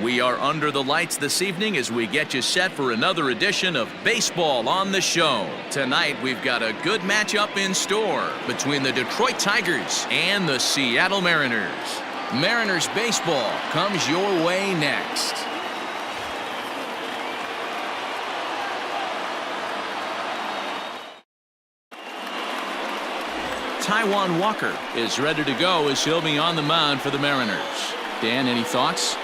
We are under the lights this evening as we get you set for another edition of Baseball on the Show. Tonight, we've got a good matchup in store between the Detroit Tigers and the Seattle Mariners. Mariners baseball comes your way next. Taijuan Walker is ready to go as he'll be on the mound for the Mariners. Dan, any thoughts?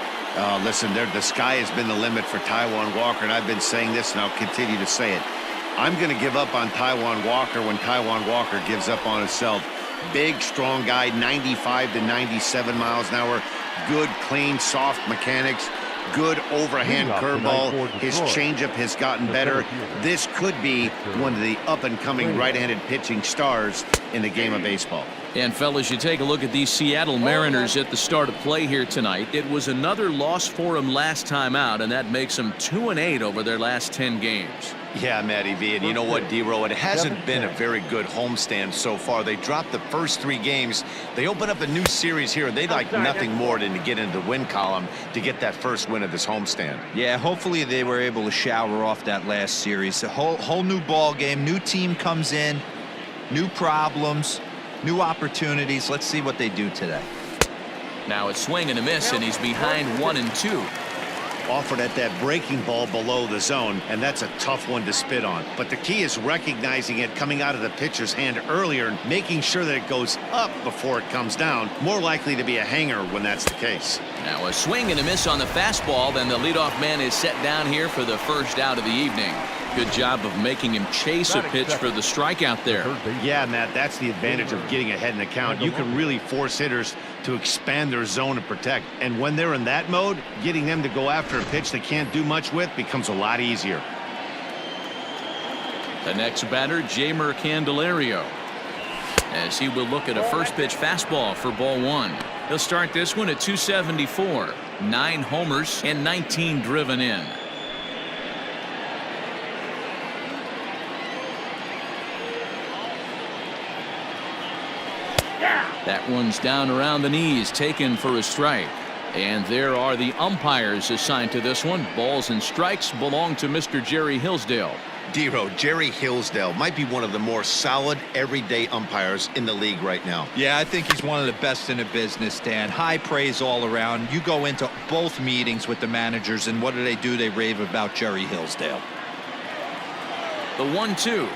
Listen, the sky has been the limit for Taijuan Walker, and I've been saying this, and I'll continue to say it. I'm going to give up on Taijuan Walker when Taijuan Walker gives up on himself. Big, strong guy, 95 to 97 miles an hour. Good, clean, soft mechanics. Good overhand curveball. His changeup has gotten better. This could be one of the up-and-coming right-handed pitching stars in the game of baseball. And fellas, you take a look at these Seattle Mariners at the start of play here tonight. It was another loss for them last time out, and that makes them 2-8 over their last 10 games. Yeah, Matty V, and you know what, D-Row, it hasn't been a very good homestand so far. They dropped the first 3 games. They open up a new series here, and they'd like nothing more than to get into the win column to get that first win of this homestand. Yeah, hopefully they were able to shower off that last series. A whole new ball game, new team comes in, new problems, new opportunities. Let's see what they do today. Now a swing and a miss, and he's behind 1-2. Offered at that breaking ball below the zone, and that's a tough one to spit on. But the key is recognizing it coming out of the pitcher's hand earlier and making sure that it goes up before it comes down. More likely to be a hanger when that's the case. Now a swing and a miss on the fastball. Then the leadoff man is set down here for the first out of the evening. Good job of making him chase a pitch for the strikeout there. Yeah, Matt, that's the advantage of getting ahead in the count. You can really force hitters to expand their zone and protect. And when they're in that mode, getting them to go after a pitch they can't do much with becomes a lot easier. The next batter, Jeimer Candelario, as he will look at a first pitch fastball for ball 1. He'll start this one at 274. 9 homers and 19 driven in. That one's down around the knees, taken for a strike. And there are the umpires assigned to this one. Balls and strikes belong to Mr. Jerry Hillsdale. D-Row, Jerry Hillsdale might be one of the more solid everyday umpires in the league right now. Yeah, I think he's one of the best in the business, Dan. High praise all around. You go into both meetings with the managers, and what do? They rave about Jerry Hillsdale. The 1-2.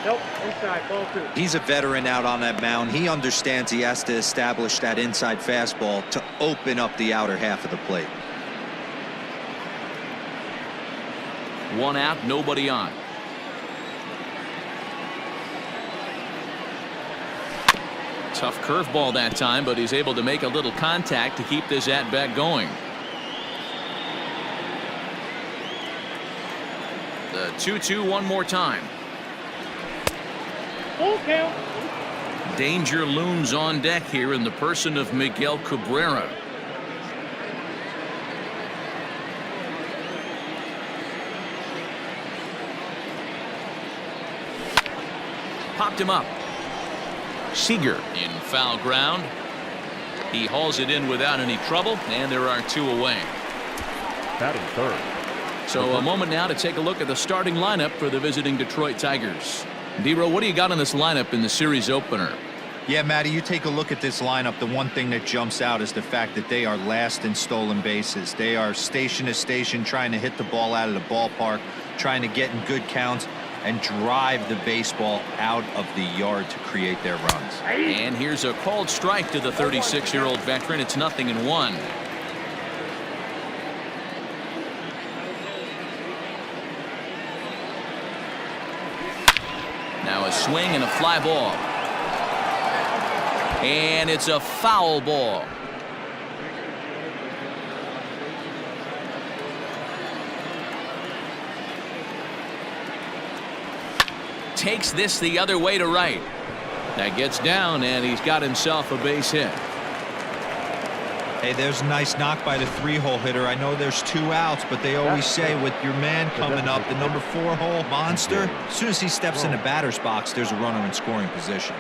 Nope, inside, ball 2. He's a veteran out on that mound. He understands he has to establish that inside fastball to open up the outer half of the plate. 1 out, nobody on. Tough curveball that time, but he's able to make a little contact to keep this at-bat going. The 2-2 one more time. Full count. Danger looms on deck here in the person of Miguel Cabrera. Popped him up. Seager in foul ground. He hauls it in without any trouble, and there are 2 away. Batting third. So a moment now to take a look at the starting lineup for the visiting Detroit Tigers. D-Row, what do you got on this lineup in the series opener? Yeah, Matty, you take a look at this lineup. The one thing that jumps out is the fact that they are last in stolen bases. They are station to station trying to hit the ball out of the ballpark, trying to get in good counts and drive the baseball out of the yard to create their runs. And here's a called strike to the 36-year-old veteran. It's 0-1. Now a swing and a fly ball. And it's a foul ball. Takes this the other way to right. That gets down, and he's got himself a base hit. Hey, there's a nice knock by the 3-hole hitter. I know there's 2 outs, but they always say with your man coming up, the number 4-hole monster, as soon as he steps in the batter's box, there's a runner in scoring position.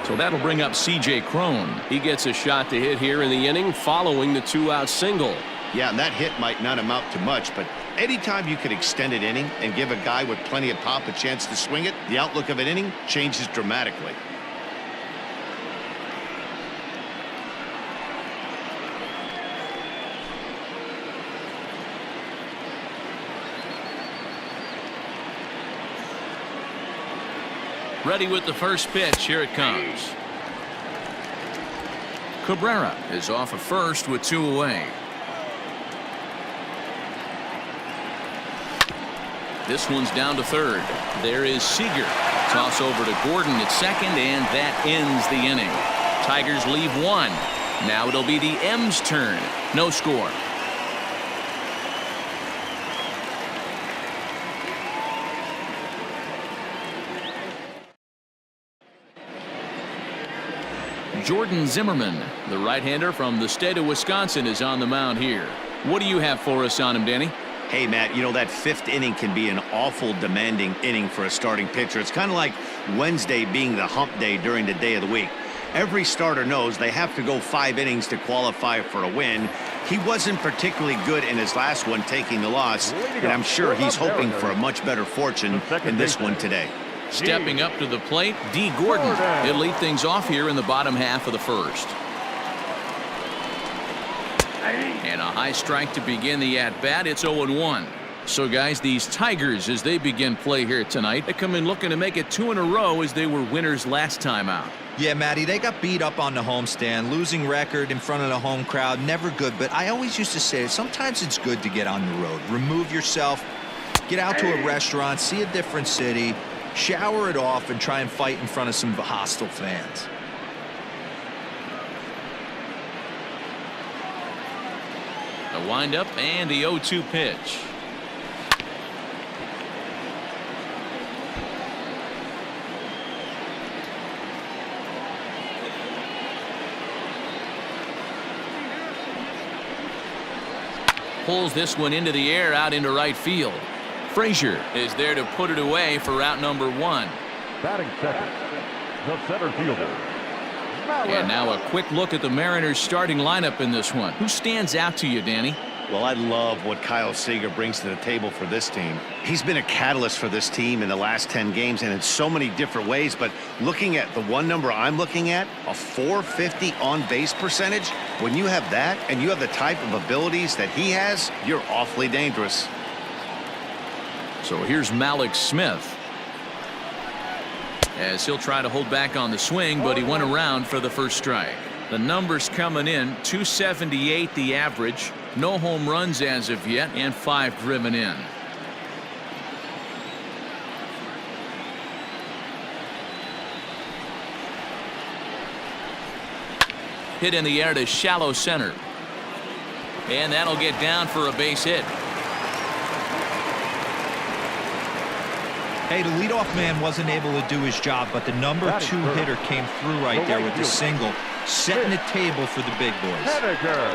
So that'll bring up C.J. Cron. He gets a shot to hit here in the inning following the 2-out single. Yeah, and that hit might not amount to much, but anytime you can extend an inning and give a guy with plenty of pop a chance to swing it, the outlook of an inning changes dramatically. Ready with the first pitch. Here it comes. Cabrera is off at first with 2 away. This one's down to third. There is Seager. Toss over to Gordon at second, and that ends the inning. Tigers leave 1. Now it'll be the M's turn. No score. Jordan Zimmermann, the right-hander from the state of Wisconsin, is on the mound here. What do you have for us on him, Danny? Hey, Matt, you know that 5th inning can be an awful demanding inning for a starting pitcher. It's kind of like Wednesday being the hump day during the day of the week. Every starter knows they have to go 5 innings to qualify for a win. He wasn't particularly good in his last one, taking the loss, and I'm sure he's hoping for a much better fortune in this one today. Stepping up to the plate, Dee Gordon. He'll lead things off here in the bottom half of the first. And a high strike to begin the at-bat. It's 0-1. So, guys, these Tigers, as they begin play here tonight, they come in looking to make it 2 in a row as they were winners last time out. Yeah, Matty, they got beat up on the homestand. Losing record in front of the home crowd, never good. But I always used to say sometimes it's good to get on the road. Remove yourself, get out to a restaurant, see a different city, shower it off, and try and fight in front of some hostile fans. The windup and the 0-2 pitch. Pulls this one into the air out into right field. Frazier is there to put it away for out number 1. Batting second, the center fielder. And now a quick look at the Mariners starting lineup in this one. Who stands out to you, Danny? Well, I love what Kyle Seager brings to the table for this team. He's been a catalyst for this team in the last 10 games and in so many different ways. But looking at the one number I'm looking at, a .450 on-base percentage, when you have that and you have the type of abilities that he has, you're awfully dangerous. So here's Mallex Smith, as he'll try to hold back on the swing, but he went around for the first strike. The numbers coming in, 278 the average, no home runs as of yet, and 5 driven in. Hit in the air to shallow center, and that'll get down for a base hit. Hey, the leadoff man wasn't able to do his job, but the number 2 hitter came through right there with the single, setting the table for the big boys. Haniger.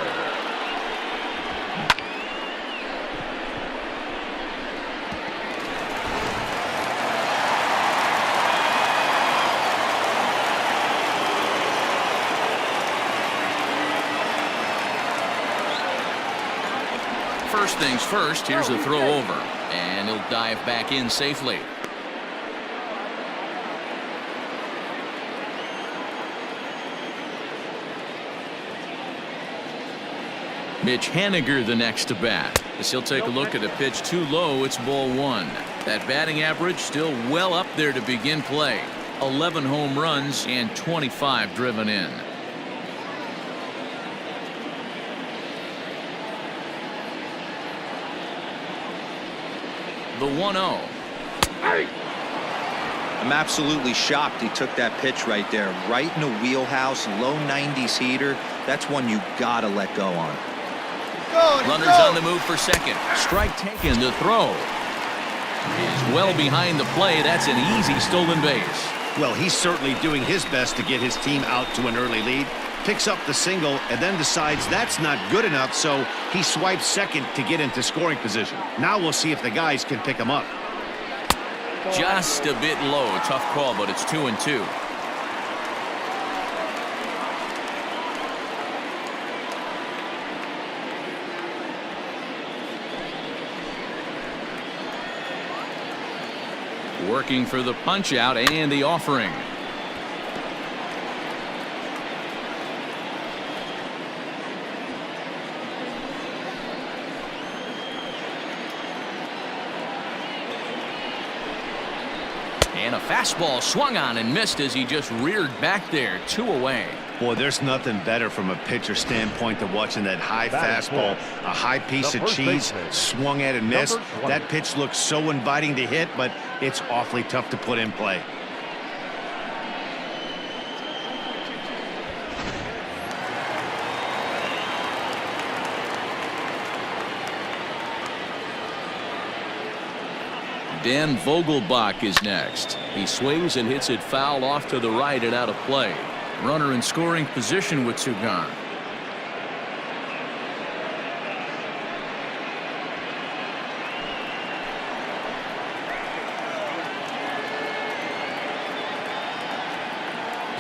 First things first, here's a throw over, and he'll dive back in safely. Mitch Haniger the next to bat, as he'll take a look at a pitch too low. It's ball 1. That batting average still well up there to begin play. 11 home runs and 25 driven in. The 1-0. I'm absolutely shocked he took that pitch right there, right in the wheelhouse, low 90s heater. That's one you gotta let go on. Runners on the move for second. Strike taken. The throw is well behind the play. That's an easy stolen base. Well, he's certainly doing his best to get his team out to an early lead. Picks up the single and then decides that's not good enough, so he swipes second to get into scoring position. Now we'll see if the guys can pick him up. Just a bit low. Tough call, but it's 2-2. Working for the punch out and the offering. And a fastball swung on and missed as he just reared back there. 2 away. Boy, there's nothing better from a pitcher standpoint than watching that high fastball, a high piece of cheese, swung at and missed. That pitch looks so inviting to hit, but it's awfully tough to put in play. Dan Vogelbach is next. He swings and hits it foul off to the right and out of play. Runner in scoring position with 2 gone.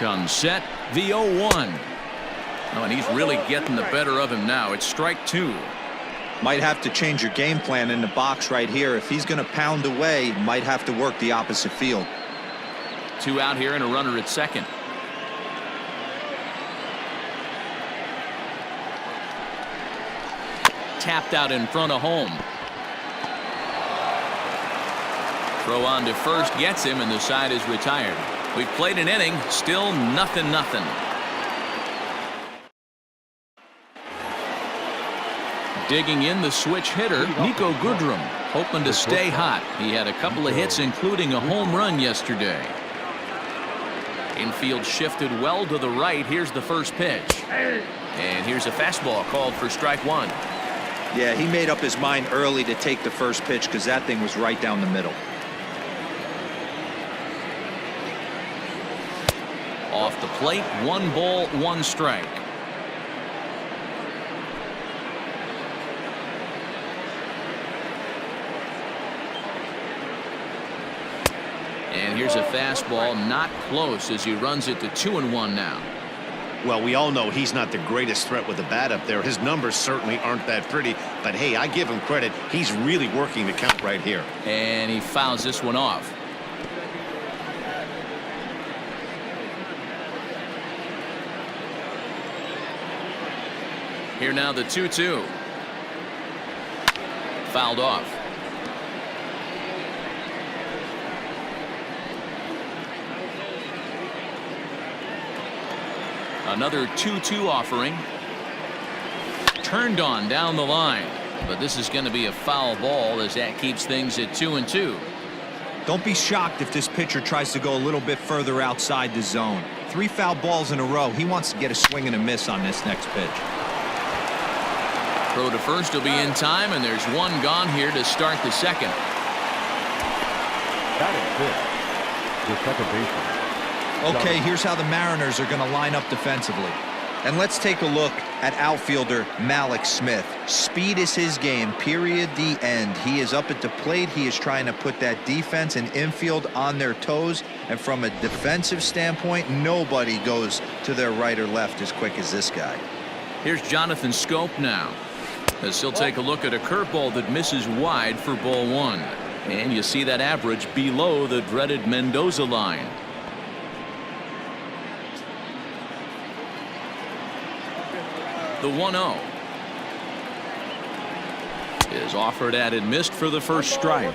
Comes set, the 0-1. Oh, and he's really getting the better of him now. It's strike 2. Might have to change your game plan in the box right here. If he's going to pound away, might have to work the opposite field. 2 out here and a runner at second. Tapped out in front of home. Throw on to first gets him, and the side is retired. We've played an inning, still 0-0. Digging in the switch hitter, Niko Goodrum, hoping to stay hot. He had a couple of hits, including a home run yesterday. Infield shifted well to the right. Here's the first pitch. And here's a fastball called for strike 1. Yeah, he made up his mind early to take the first pitch because that thing was right down the middle. Off the plate, 1 ball, 1 strike. And here's a fastball, not close, as he runs it to 2-1 now. Well, we all know he's not the greatest threat with the bat up there. His numbers certainly aren't that pretty, but hey, I give him credit. He's really working the count right here. And he fouls this one off. Here now the 2-2. Fouled off. Another 2-2 offering. Turned on down the line. But this is going to be a foul ball as that keeps things at 2-2. Don't be shocked if this pitcher tries to go a little bit further outside the zone. 3 foul balls in a row. He wants to get a swing and a miss on this next pitch. Throw to first will be in time, and there's 1 gone here to start the second. That is good. The second baseman. Okay, here's how the Mariners are going to line up defensively. And let's take a look at outfielder Mallex Smith. Speed is his game, period, the end. He is up at the plate. He is trying to put that defense and infield on their toes. And from a defensive standpoint, nobody goes to their right or left as quick as this guy. Here's Jonathan Schoop now, as he'll take a look at a curveball that misses wide for ball 1. And you see that average below the dreaded Mendoza line. The 1-0 is offered at and missed for the first strike.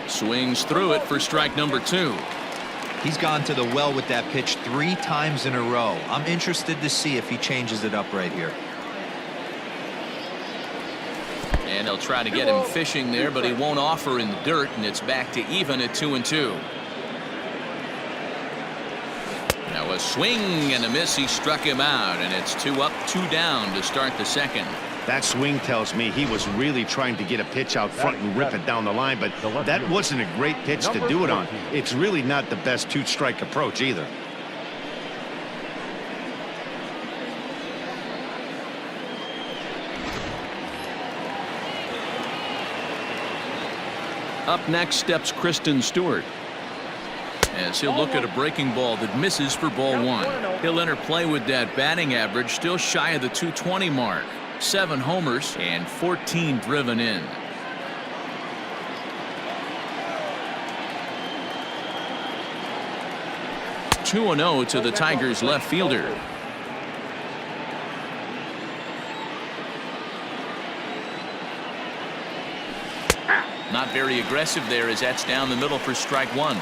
Swings through it for strike number 2. He's gone to the well with that pitch 3 times in a row. I'm interested to see if he changes it up right here. And they'll try to get him fishing there, but he won't offer in the dirt, and it's back to even at 2-2. Now a swing and a miss. He struck him out, and it's 2 up, 2 down to start the second. That swing tells me he was really trying to get a pitch out front and rip it down the line, but that wasn't a great pitch to do it on. It's really not the best 2-strike approach either. Up next steps Christin Stewart. as he'll look at a breaking ball that misses for ball one. He'll enter play with that batting average still shy of the 220 mark. 7 homers and 14 driven in. (2-0) to the Tigers left fielder. Not very aggressive there as that's down the middle for strike one.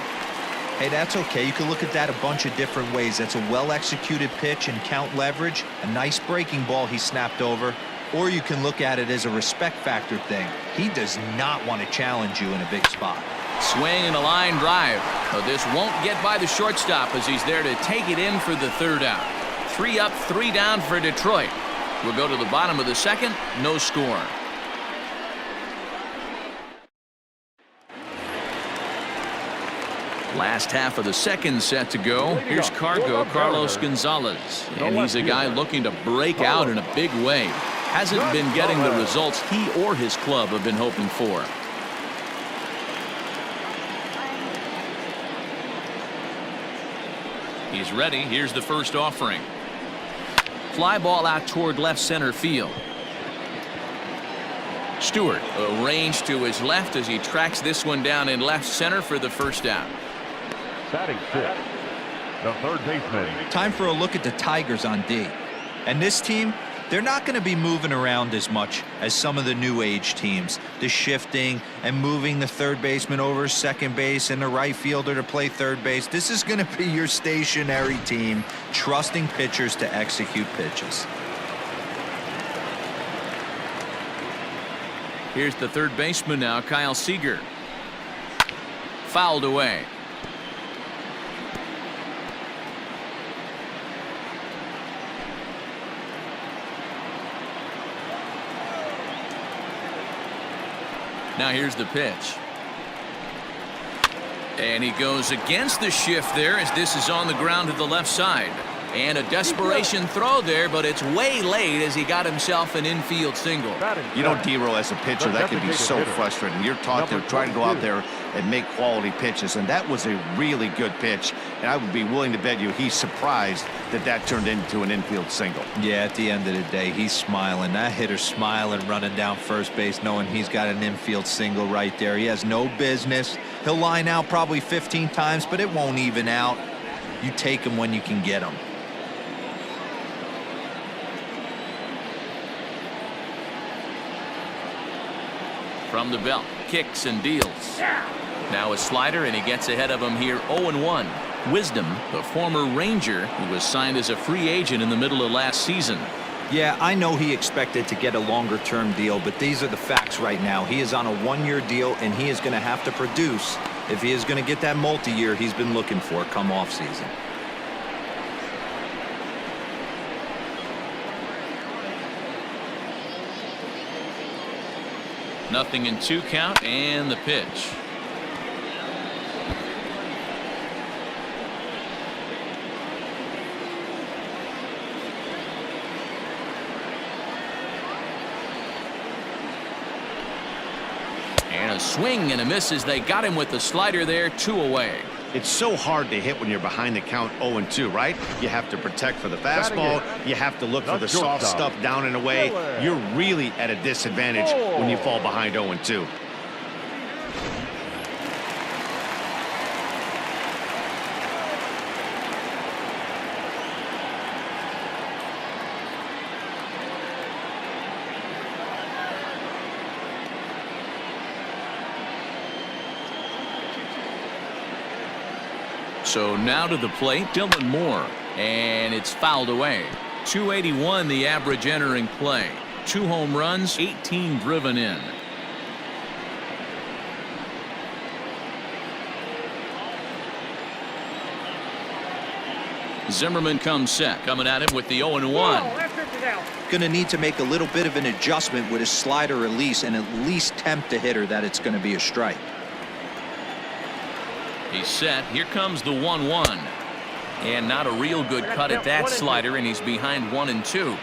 Hey, that's okay. You can look at that a bunch of different ways. That's a well-executed pitch and count leverage. A nice breaking ball he snapped over. Or you can look at it as a respect factor thing. He does not want to challenge you in a big spot. Swing and a line drive. But this won't get by the shortstop as he's there to take it in for the third out. 3 up, 3 down for Detroit. We'll go to the bottom of the second. No score. Last half of the second set to go. Here's Carlos Gonzalez. And he's a guy looking to break out in a big way. Hasn't been getting the results he or his club have been hoping for. He's ready. Here's the first offering. Fly ball out toward left center field. Stewart arranged to his left as he tracks this one down in left center for the first out. Batting 6, the third baseman. Time for a look at the Tigers on D. And this team, they're not going to be moving around as much as some of the new age teams. The shifting and moving the third baseman over second base and the right fielder to play third base. This is going to be your stationary team, trusting pitchers to execute pitches. Here's the third baseman now, Kyle Seager. Fouled away. Now here's the pitch. And he goes against the shift there as this is on the ground to the left side. And a desperation throw there, but it's way late as he got himself an infield single. You know, D-Row, as a pitcher, that can be so frustrating. You're taught to try to go out there and make quality pitches, and that was a really good pitch. And I would be willing to bet you he's surprised that that turned into an infield single. Yeah, at the end of the day, he's smiling. That hitter's smiling, running down first base, knowing he's got an infield single right there. He has no business. He'll line out probably 15 times, but it won't even out. You take him when you can get him. From the belt, kicks and deals. Now a slider, and he gets ahead of him here. 0-1. Wisdom, the former Ranger who was signed as a free agent in the middle of last season. Yeah, I know he expected to get a longer-term deal, but these are the facts right now. He is on a one-year deal, and he is going to have to produce if he is going to get that multi-year he's been looking for come off-season. Nothing in 2 count, and the pitch. And a swing and a miss as they got him with the slider there. 2 away. It's so hard to hit when you're behind the count 0-2, right? You have to protect for the fastball. You have to look for the soft stuff down and away. You're really at a disadvantage when you fall behind 0-2. So now to the plate, Dylan Moore, and it's fouled away. 281 the average entering play. 2 home runs, 18 driven in. Zimmermann comes set, coming at him with the 0-1. Going to need to make a little bit of an adjustment with his slider release and at least tempt the hitter that it's going to be a strike. He's set. Here comes the 1-1. And not a real good cut at that slider, and he's behind 1-2.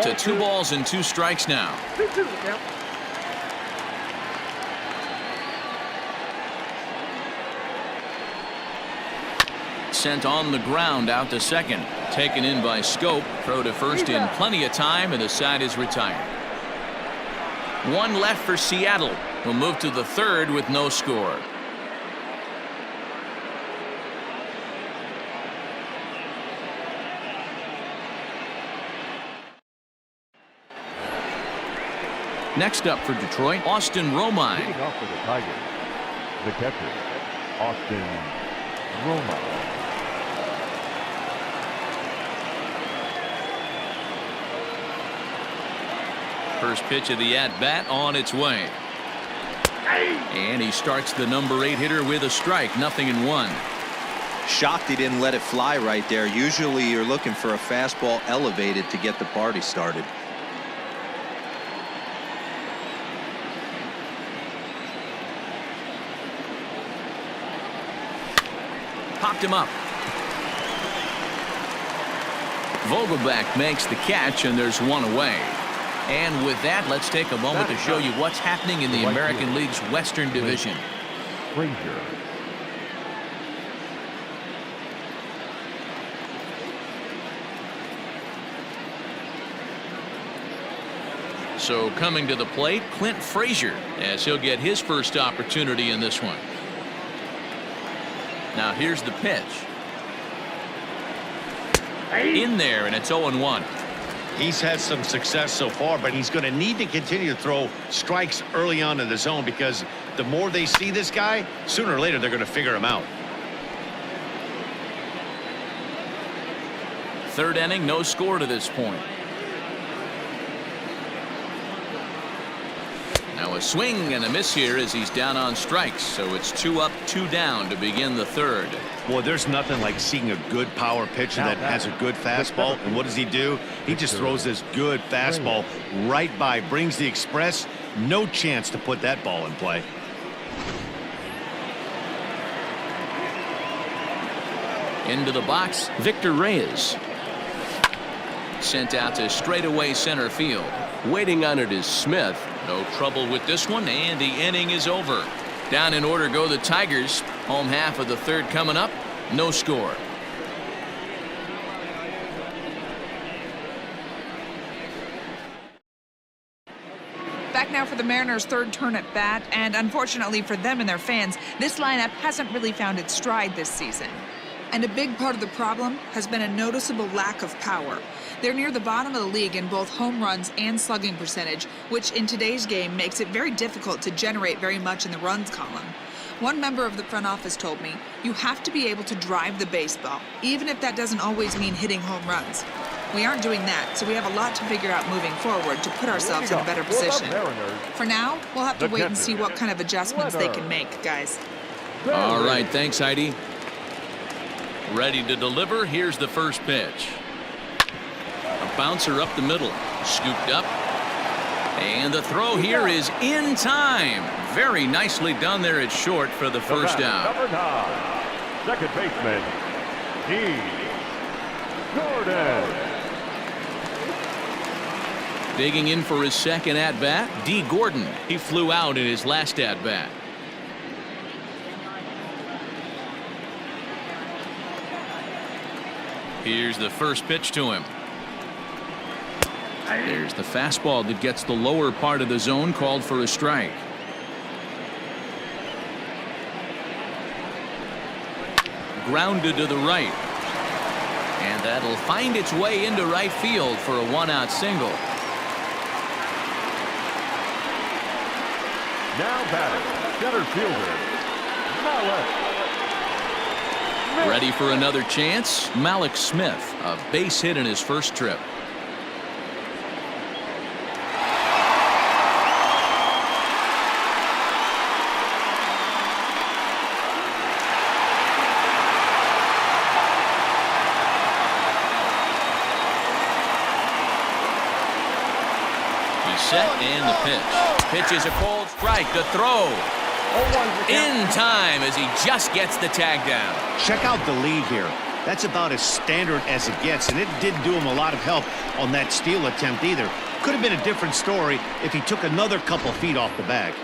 To 2 balls and 2 strikes now. 2-2 the count. Sent on the ground out to second. Taken in by Schoop. Throw to first in plenty of time, and the side is retired. 1 left for Seattle. We'll move to the 3rd with no score. Next up for Detroit, Austin Romine. Leading off for the Tigers, the catcher, Austin Romine. First pitch of the at-bat on its way. And he starts the number 8 hitter with a strike. 0-1. Shocked he didn't let it fly right there. Usually you're looking for a fastball elevated to get the party started. Popped him up. Vogelbach makes the catch, and there's 1 away. And with that, let's take a moment to show you what's happening in the American League's Western Division. Frazier. So coming to the plate, Clint Frazier, as he'll get his first opportunity in this one. Now here's the pitch. In there, and it's 0-1. He's had some success so far, but he's going to need to continue to throw strikes early on in the zone, because the more they see this guy, sooner or later they're going to figure him out. 3rd inning, no score to this point. Now a swing and a miss here as he's down on strikes, so it's 2 up, 2 down to begin the 3rd. Boy, there's nothing like seeing a good power pitcher that has a good fastball. And what does he do? He just throws this good fastball right by, brings the express. No chance to put that ball in play. Into the box, Victor Reyes. Sent out to straightaway center field. Waiting on it is Smith. No trouble with this one, and the inning is over. Down in order go the Tigers. Home half of the 3rd coming up. No score. Back now for the Mariners' 3rd turn at bat, and unfortunately for them and their fans, this lineup hasn't really found its stride this season. And a big part of the problem has been a noticeable lack of power. They're near the bottom of the league in both home runs and slugging percentage, which in today's game makes it very difficult to generate very much in the runs column. One member of the front office told me, you have to be able to drive the baseball, even if that doesn't always mean hitting home runs. We aren't doing that, so we have a lot to figure out moving forward to put ourselves in a better position. For now, we'll have to wait and see what kind of adjustments they can make, guys. All right, thanks, Heidi. Ready to deliver. Here's the first pitch. A bouncer up the middle. Scooped up. And the throw here is in time. Very nicely done there at short for the first out. Number 9, second baseman, Dee Gordon. Digging in for his 2nd at-bat, Dee Gordon. He flew out in his last at-bat. Here's the first pitch to him. There's the fastball that gets the lower part of the zone, called for a strike. Grounded to the right. And that'll find its way into right field for a 1-out single. Now batting, center fielder, Mallex. Ready for another chance? Mallex Smith, a base hit in his first trip. He's set, and the pitch. Pitch is a cold strike. The throw. In time as he just gets the tag down. Check out the lead here. That's about as standard as it gets, and it didn't do him a lot of help on that steal attempt either. Could have been a different story if he took another couple feet off the bag.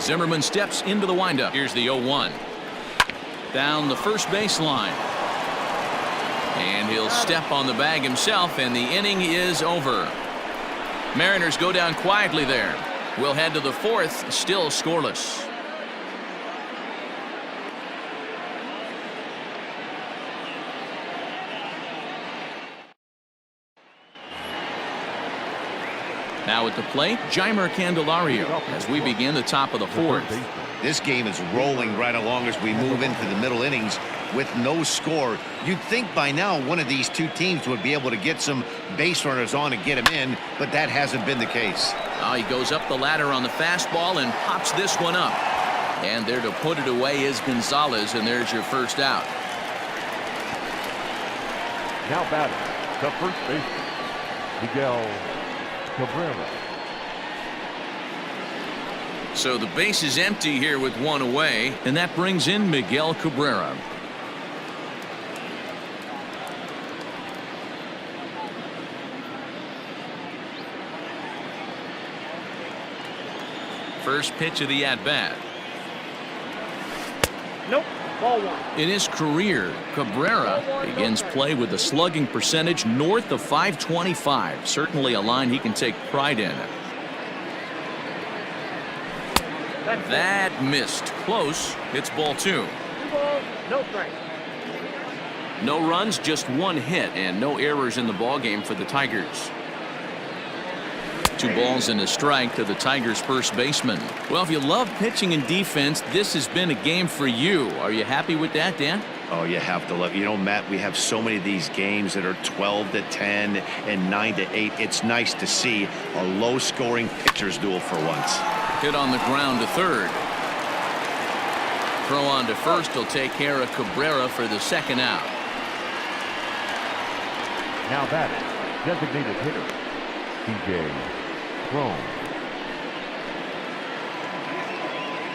Zimmermann steps into the windup. Here's the 0-1. Down the first baseline. And he'll step on the bag himself, and the inning is over. Mariners go down quietly there. We'll head to the fourth, still scoreless. Now at the plate, Jeimer Candelario as we begin the top of the fourth. This game is rolling right along as we move into the middle innings with no score. You'd think by now one of these two teams would be able to get some base runners on and get him in, but that hasn't been the case. Now he goes up the ladder on the fastball and pops this one up. And there to put it away is Gonzalez, and there's your first out. Now batting, the first baseman, Miguel Cabrera. So the base is empty here with one away, and that brings in Miguel Cabrera. First pitch of the at-bat. Nope. Ball one. In his career, Cabrera begins play with a slugging percentage north of .525. Certainly a line he can take pride in. That missed. Close. It's ball two. 2 balls, no strikes. No runs, just one hit, and no errors in the ballgame for the Tigers. 2 balls and a strike to the Tigers' first baseman. Well, if you love pitching and defense, this has been a game for you. Are you happy with that, Dan? Oh, you have to love. You know, Matt, we have so many of these games that are 12-10 and 9-8. It's nice to see a low-scoring pitcher's duel for once. Hit on the ground to third. Throw on to first. He'll take care of Cabrera for the second out. Now batting, designated hitter, Cron.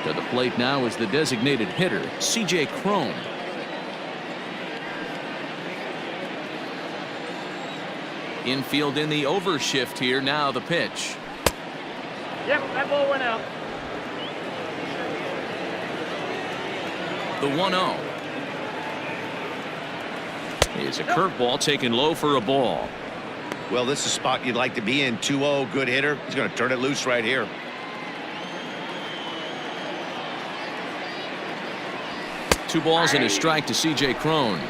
To the plate now is the designated hitter, Cron. Infield in the overshift here. Now the pitch. Yep, that ball went out. The 1-0. It's a curveball taken low for a ball. Well, this is a spot you'd like to be in. 2-0, good hitter. He's going to turn it loose right here. Two balls and a strike to Cron.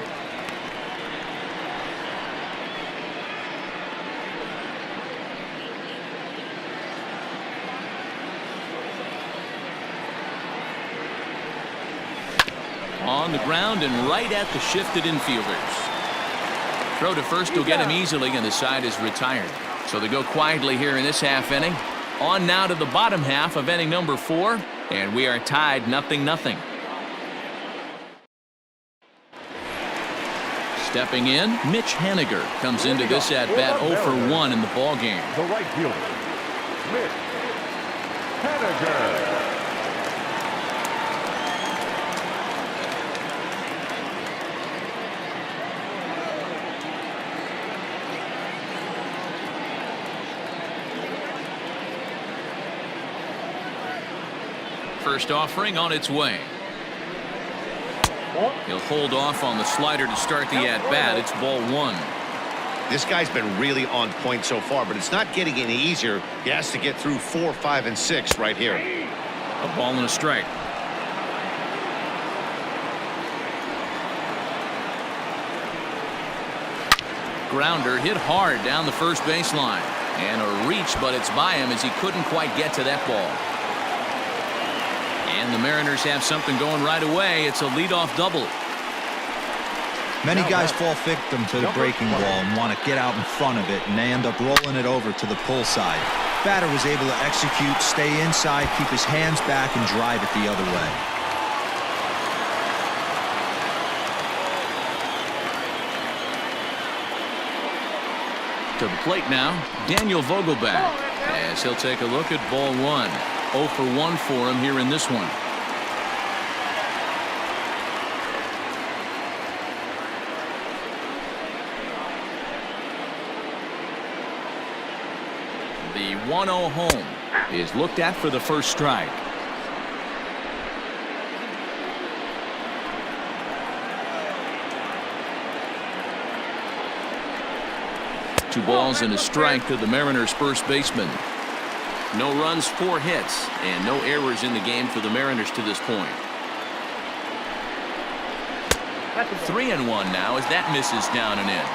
On the ground and right at the shifted infielders. Throw to first will get him easily, and the side is retired. So they go quietly here in this half inning. On now to the bottom half of inning number 4, and we are tied 0-0. Stepping in, Mitch Haniger comes into this at-bat 0 for 1 in the ballgame. The right fielder, Mitch Haniger. First offering on its way. He'll hold off on the slider to start the at-bat. It's ball 1. This guy's been really on point so far, but it's not getting any easier. He has to get through 4, 5, and 6 right here. A ball and a strike. Grounder hit hard down the first baseline. And a reach, but it's by him as he couldn't quite get to that ball. And the Mariners have something going right away. It's a leadoff double. Many guys fall victim to the breaking ball and want to get out in front of it, and they end up rolling it over to the pull side. Batter was able to execute, stay inside, keep his hands back, and drive it the other way. To the plate now, Daniel Vogelbach, as he'll take a look at ball 1. 0 for 1 for him here in this one. The 1-0 home is looked at for the first strike. Two balls and a strike to the Mariners' first baseman. No runs, 4 hits, and no errors in the game for the Mariners to this point. 3-1 now as that misses down and in.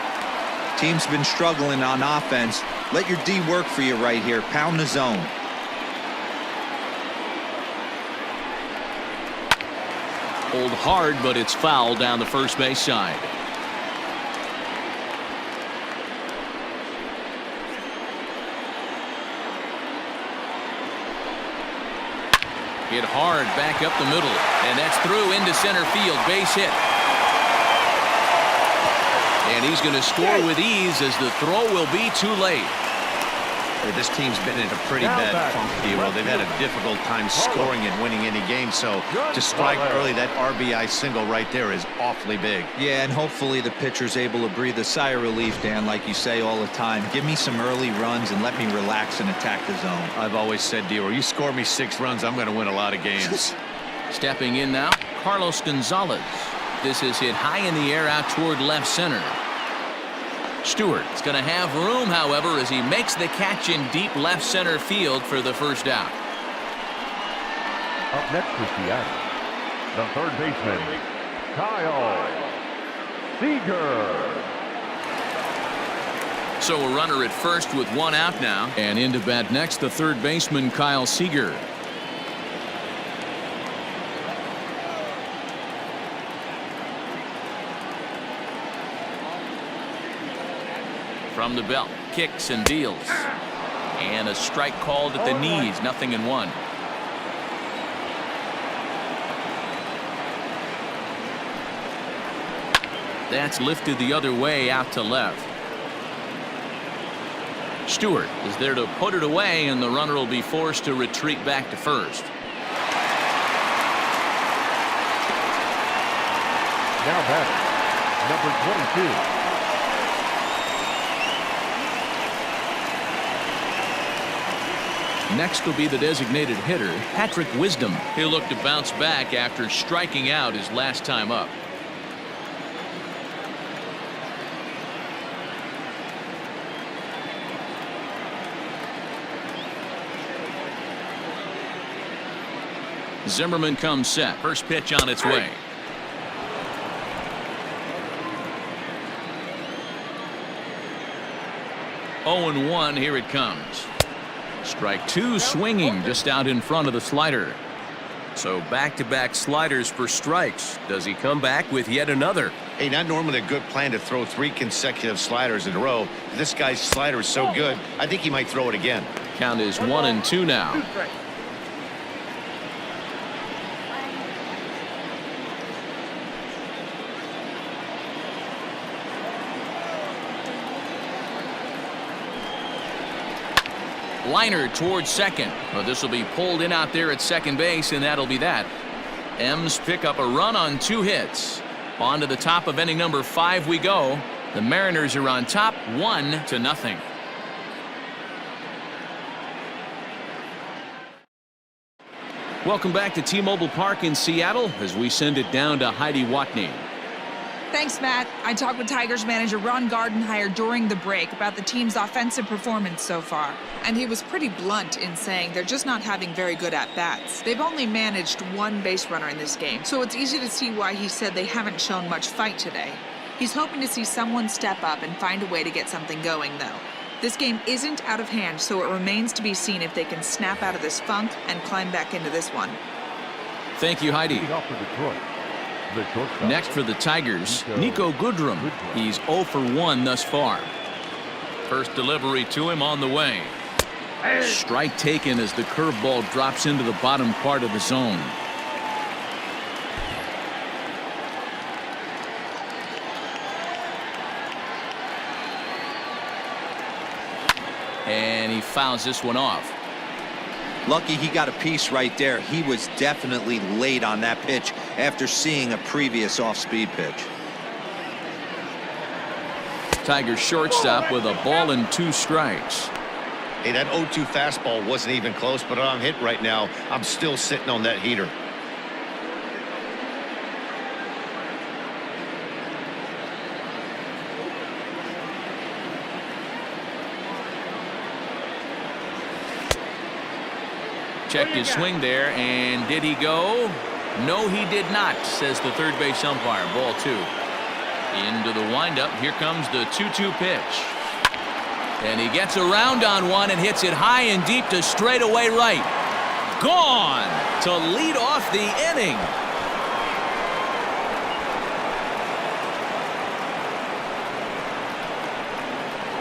Team's been struggling on offense. Let your D work for you right here. Pound the zone. Hold hard, but it's foul down the first base side. Hit hard back up the middle, and that's through into center field. Base hit. And he's going to score with ease as the throw will be too late. This team's been in a pretty bad funk, D-Roll. They've had a difficult time scoring and winning any game, so to strike early, that RBI single right there is awfully big. Yeah, and hopefully the pitcher's able to breathe a sigh of relief, Dan, like you say all the time. Give me some early runs and let me relax and attack the zone. I've always said, D-Roll, you score me 6 runs, I'm going to win a lot of games. Stepping in now, Carlos Gonzalez. This is hit high in the air out toward left center. Stewart is going to have room, however, as he makes the catch in deep left center field for the first out. Up next for Seattle, the third baseman, Kyle Seager. So a runner at first with 1 out now. And in to bat next, the third baseman, Kyle Seager. From the belt, kicks and deals. And a strike called at the knees, 0-1. That's lifted the other way out to left. Stewart is there to put it away, and the runner will be forced to retreat back to first. Now batting, number 22. Next will be the designated hitter, Patrick Wisdom. He'll look to bounce back after striking out his last time up. Zimmermann comes set. First pitch on its way. Oh, 0-1, here it comes. Strike 2 swinging just out in front of the slider. So back-to-back sliders for strikes. Does he come back with yet another? Hey, not normally a good plan to throw 3 consecutive sliders in a row. This guy's slider is so good, I think he might throw it again. Count is 1-2 now. Liner towards second. Well, this will be pulled in out there at second base, and that'll be that. M's pick up a run on 2 hits. On to the top of inning number 5 we go. The Mariners are on top 1-0. Welcome back to T-Mobile Park in Seattle as we send it down to Heidi Watney. Thanks, Matt. I talked with Tigers manager Ron Gardenhire during the break about the team's offensive performance so far. And he was pretty blunt in saying they're just not having very good at-bats. They've only managed 1 base runner in this game, so it's easy to see why he said they haven't shown much fight today. He's hoping to see someone step up and find a way to get something going, though. This game isn't out of hand, so it remains to be seen if they can snap out of this funk and climb back into this one. Thank you, Heidi. Next for the Tigers, Niko Goodrum. He's 0 for 1 thus far. First delivery to him on the way. Strike taken as the curveball drops into the bottom part of the zone. And he fouls this one off. Lucky he got a piece right there. He was definitely late on that pitch after seeing a previous off-speed pitch. Tigers shortstop with a ball and 2 strikes. Hey, that 0-2 fastball wasn't even close, but I'm hit right now. I'm still sitting on that heater. Checked his swing there, and did he go? No, he did not, says the third base umpire. Ball 2. Into the windup. Here comes the 2-2 pitch. And he gets around on one and hits it high and deep to straightaway right. Gone to lead off the inning.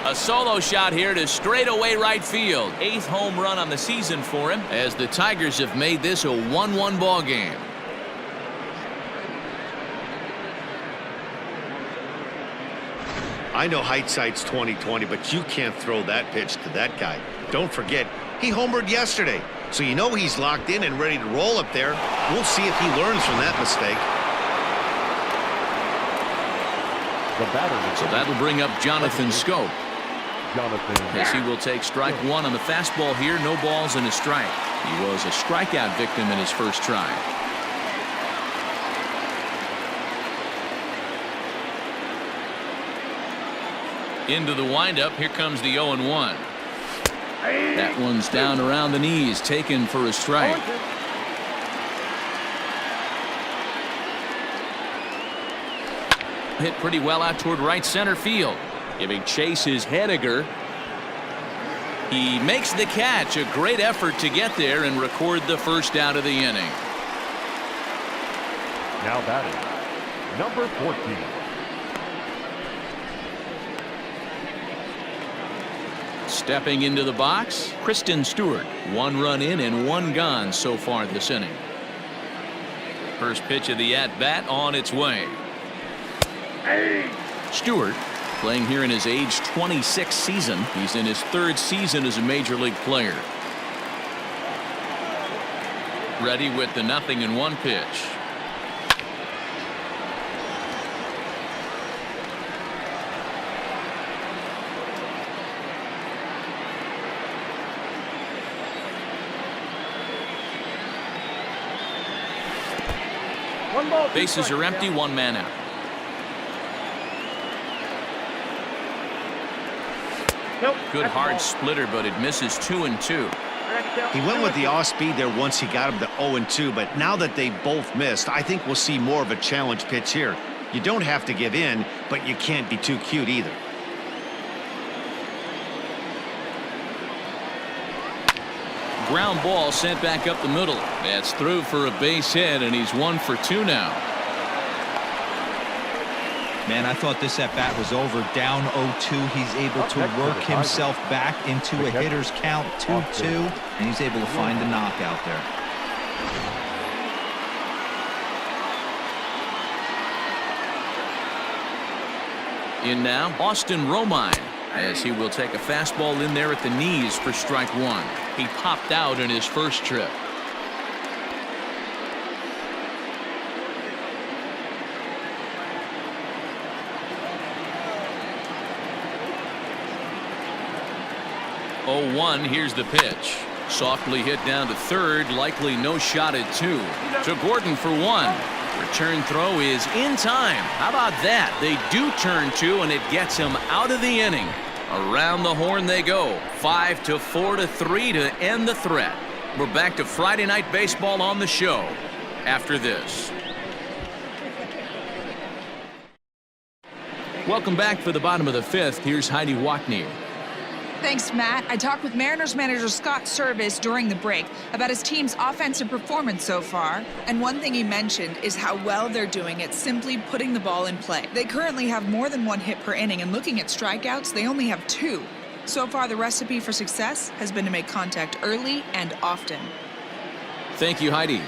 A solo shot here to straightaway right field. 8th home run on the season for him, as the Tigers have made this a 1-1 ball game. I know hindsight's 20/20, but you can't throw that pitch to that guy. Don't forget, he homered yesterday, so you know he's locked in and ready to roll up there. We'll see if he learns from that mistake. So that'll bring up Jonathan Schoop, as he will take strike 1 on the fastball here. No balls and a strike. He was a strikeout victim in his first try. Into the windup. Here comes the 0-1. That one's down around the knees, taken for a strike. Hit pretty well out toward right center field. Giving chase is Haniger. He makes the catch. A great effort to get there and record the first out of the inning. Now batting, number 14. Stepping into the box, Christin Stewart. 1 run in and 1 gone so far this inning. First pitch of the at-bat on its way. Stewart playing here in his age 26 season. He's in his 3rd season as a major league player. Ready with the 0-1 pitch. Bases are empty, 1 man out. Good hard splitter, but it misses 2-2. He went with the off speed there once he got him to 0-2, but now that they both missed, I think we'll see more of a challenge pitch here. You don't have to give in, but you can't be too cute either. Ground ball sent back up the middle. That's through for a base hit, and he's 1 for 2 now. Man, I thought this at-bat was over. Down 0-2. He's able to work himself back into a hitter's count, 2-2, and he's able to find the knockout there. In now, Austin Romine, as he will take a fastball in there at the knees for strike 1. He popped out in his first trip. Here's the pitch. Softly hit down to third, likely no shot at 2. To Gordon for 1. Return throw is in time. How about that? They do turn 2, and it gets him out of the inning. Around the horn they go. 5-4 to 3 to end the threat. We're back to Friday Night Baseball on the show after this. Welcome back for the bottom of the 5th. Here's Heidi Watney. Thanks, Matt. I talked with Mariners manager Scott Service during the break about his team's offensive performance so far. And one thing he mentioned is how well they're doing at simply putting the ball in play. They currently have more than 1 hit per inning, and looking at strikeouts, they only have 2. So far, the recipe for success has been to make contact early and often. Thank you, Heidi.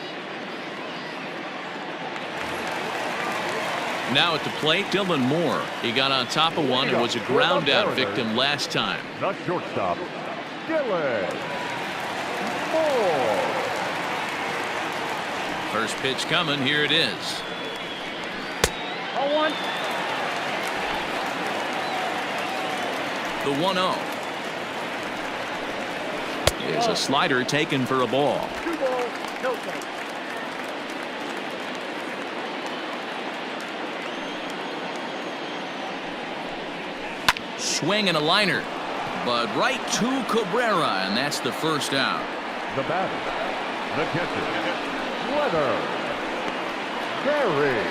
Now at the plate, Dylan Moore. He got on top of one and was a ground out victim last time. The shortstop, Dylan Moore. First pitch coming. Here it is. 0-1. The 1-0. is a slider taken for a ball. 2 balls, no strikes. Swing and a liner, but right to Cabrera, and that's the first out. The batter, the catcher, Leonard Barry.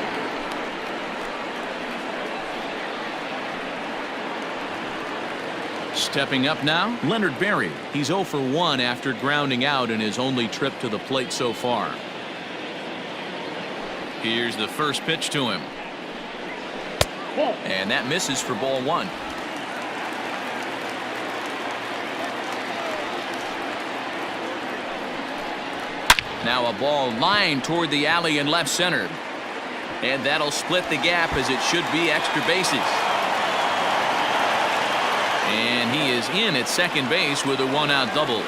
Stepping up now, Leonard Barry. He's 0 for 1 after grounding out in his only trip to the plate so far. Here's the first pitch to him. And that misses for ball 1. Now a ball lined toward the alley in left center. And that'll split the gap as it should be extra bases. And he is in at second base with a 1-out double.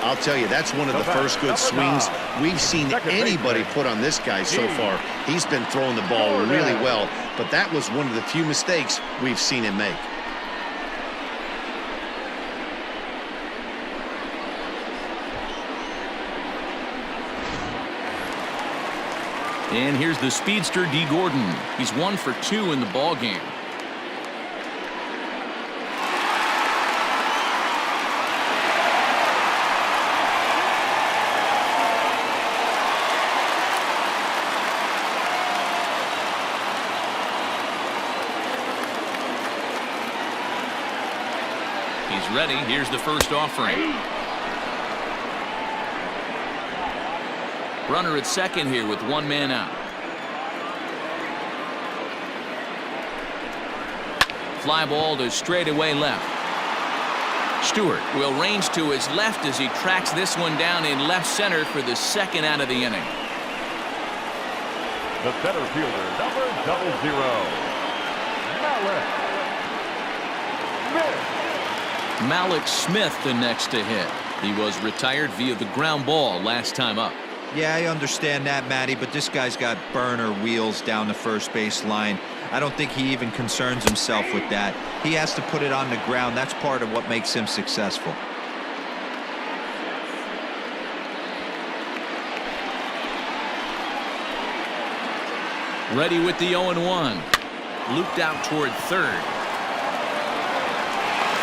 I'll tell you, that's one of the first good swings we've seen anybody put on this guy so far. He's been throwing the ball really well, but that was one of the few mistakes we've seen him make. And here's the speedster Dee Gordon. He's 1 for 2 in the ball game. He's ready. Here's the first offering. Runner at second here with 1 man out. Fly ball to straightaway left. Stewart will range to his left as he tracks this one down in left center for the second out of the inning. The center fielder, number 00, Mallex Smith. Mallex Smith the next to hit. He was retired via the ground ball last time up. Yeah, I understand that, Matty, but this guy's got burner wheels down the first base line. I don't think he even concerns himself with that. He has to put it on the ground. That's part of what makes him successful. Ready with the 0-1. Looped out toward third.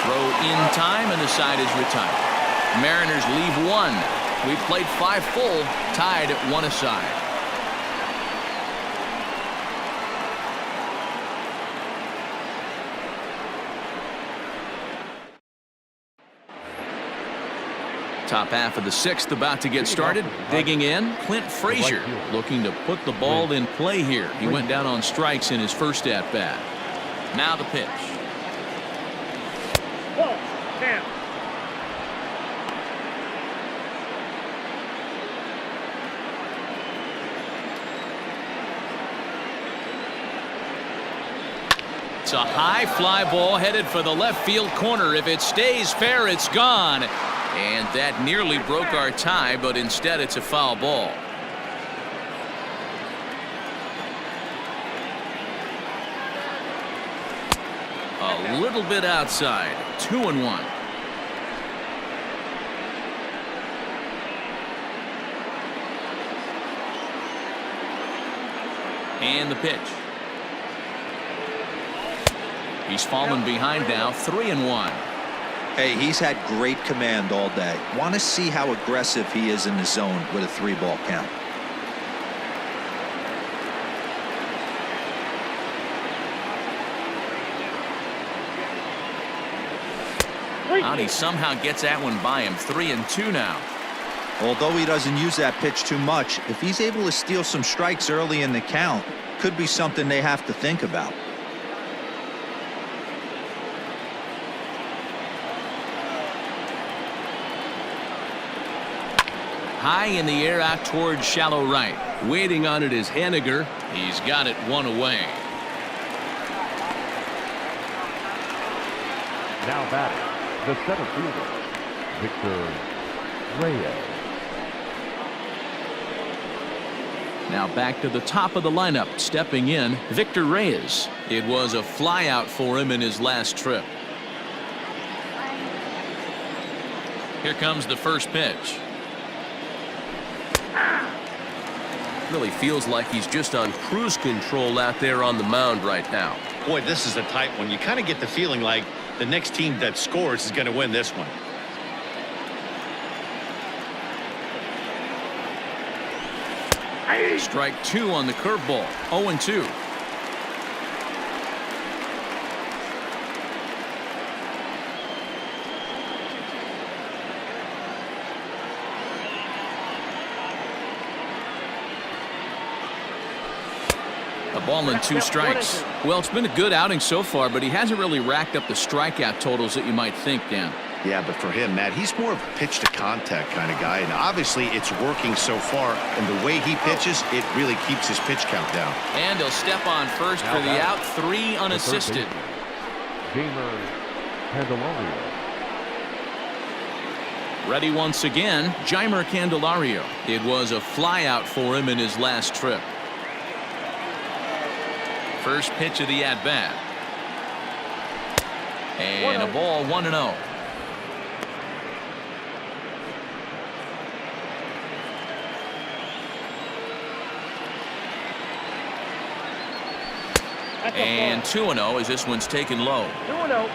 Throw in time, and the side is retired. Mariners leave 1. We've played 5 full, tied at 1 aside. Top half of the 6th about to get started. Digging in, Clint Frazier looking to put the ball in play here. He went down on strikes in his first at-bat. Now the pitch. Ball, down. It's a high fly ball headed for the left field corner. If it stays fair, it's gone. And that nearly broke our tie, but instead it's a foul ball. A little bit outside. 2-1. And the pitch. He's fallen behind now. 3-1. Hey, he's had great command all day. Want to see how aggressive he is in the zone with a 3-ball count. Out, he somehow gets that one by him. 3-2 now. Although he doesn't use that pitch too much, if he's able to steal some strikes early in the count, could be something they have to think about. High in the air out towards shallow right. Waiting on it is Haniger. He's got it 1 away. Now batting, the center fielder, Reyes. Now back to the top of the lineup. Stepping in, Victor Reyes. It was a flyout for him in his last trip. Here comes the first pitch. Really feels like he's just on cruise control out there on the mound right now. Boy, this is a tight one. You kind of get the feeling like the next team that scores is going to win this one. Strike 2 on the curveball. 0-2. A ball and 2 strikes. Well, it's been a good outing so far, but he hasn't really racked up the strikeout totals that you might think, Dan. Yeah, but for him, Matt, he's more of a pitch-to-contact kind of guy, and obviously it's working so far, and the way he pitches, it really keeps his pitch count down. And he'll step on first for the out, 3 unassisted. Jeimer Candelario. Ready once again, Jeimer Candelario. It was a flyout for him in his last trip. First pitch of the at-bat. And a ball, 1-0. And 2-0 as this one's taken low. 2-0.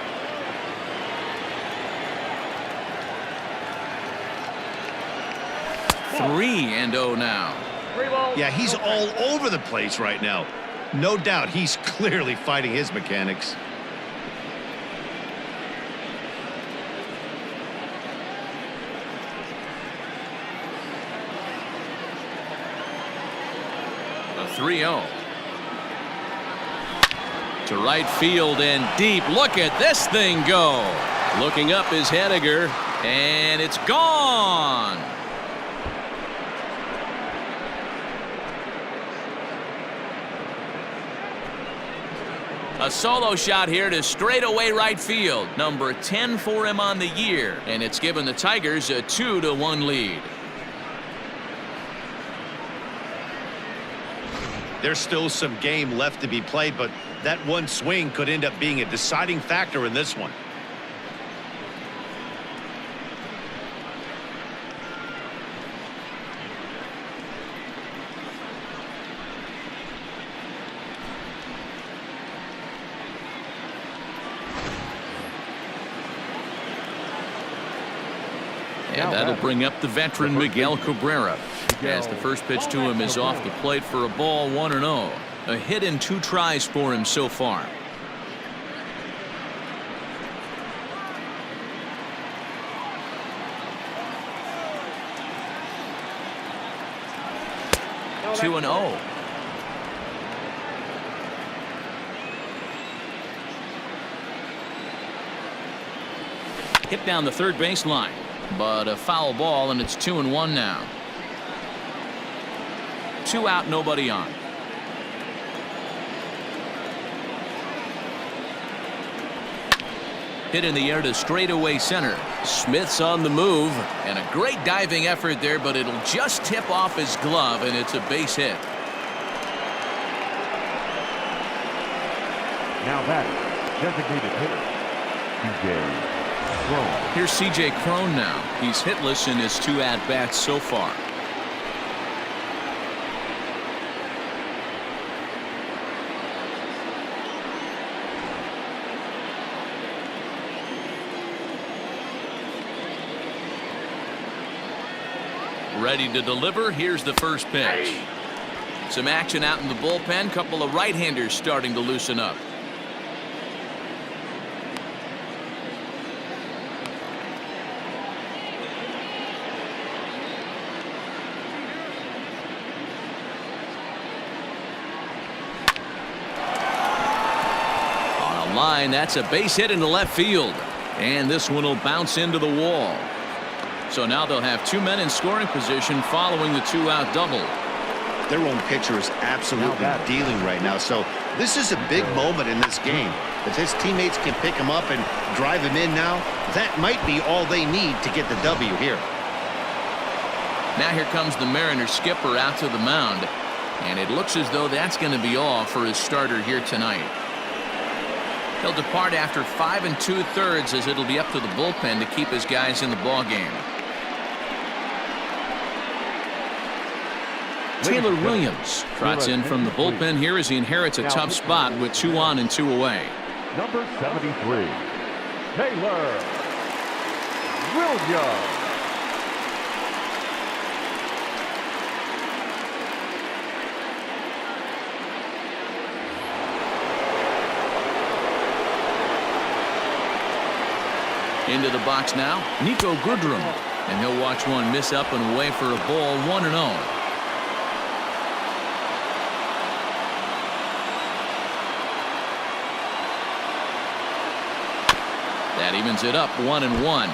Three and 0 now. 3 balls. Yeah, he's all over the place right now. No doubt he's clearly fighting his mechanics. A 3-0. To right field and deep. Look at this thing go. Looking up is Haniger, and it's gone. A solo shot here to straightaway right field. Number 10 for him on the year, and it's given the Tigers a 2-1 lead. There's still some game left to be played, but that one swing could end up being a deciding factor in this one. And that'll bring up the veteran Miguel Cabrera. As the first pitch to him is off the plate for a ball, 1-0. A hit in 2 tries for him so far. No, 2-0. Hit down the third baseline, but a foul ball, and it's 2-1 now. 2 out, nobody on. Hit in the air to straightaway center. Smith's on the move, and a great diving effort there, but it'll just tip off his glove, and it's a base hit. Now that designated hitter, Cron. Here's C.J. Cron now. He's hitless in his 2 at-bats so far. Ready to deliver. Here's the first pitch. Some action out in the bullpen. Couple of right-handers starting to loosen up. On a line, that's a base hit into left field. And this one will bounce into the wall. So now they'll have 2 men in scoring position following the 2-out double. Their own pitcher is absolutely dealing right now. So this is a big moment in this game. If his teammates can pick him up and drive him in now, that might be all they need to get the W here. Now here comes the Mariners skipper out to the mound. And it looks as though that's going to be all for his starter here tonight. He'll depart after 5 2/3 as it'll be up to the bullpen to keep his guys in the ballgame. Taylor Williams trots in from the bullpen here as he inherits a tough spot with 2 on and 2 away. Number 73, Taylor Williams. Into the box now, Niko Goodrum, and he'll watch one miss up and away for a ball, 1-0. That evens it up, 1-1.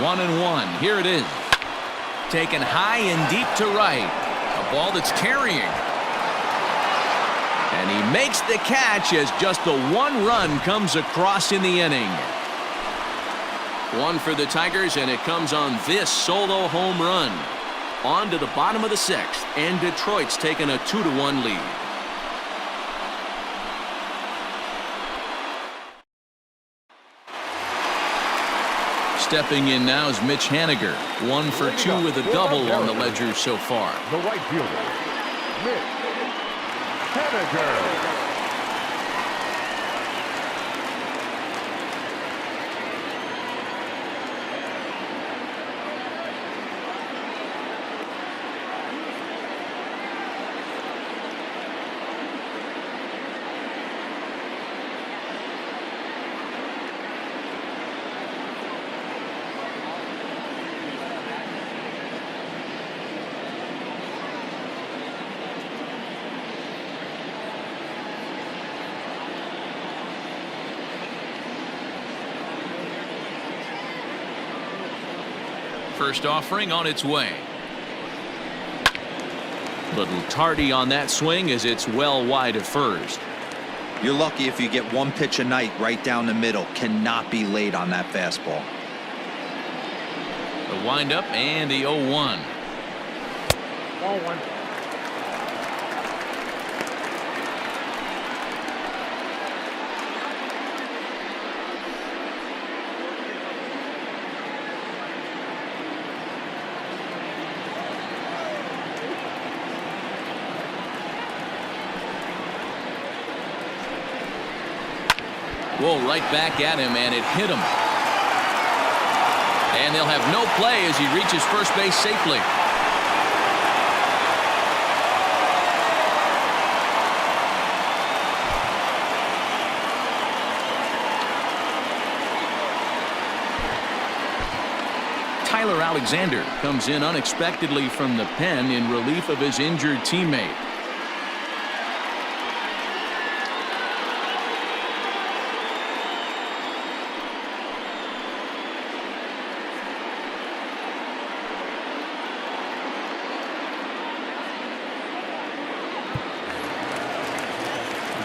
One and one. Here it is. Taken high and deep to right. A ball that's carrying. And he makes the catch as just the 1 run comes across in the inning. 1 for the Tigers, and it comes on this solo home run. On to the bottom of the 6th, and Detroit's taken a 2-1 lead. Stepping in now is Mitch Haniger. 1 for 2 with a double on the ledger so far. The right fielder, Mitch Haniger. First offering on its way. Little tardy on that swing as it's well wide of first. You're lucky if you get 1 pitch a night right down the middle. Cannot be late on that fastball. The windup and the 0-1. Ball 1. Whoa, right back at him, and it hit him. And they'll have no play as he reaches first base safely. Tyler Alexander comes in unexpectedly from the pen in relief of his injured teammate.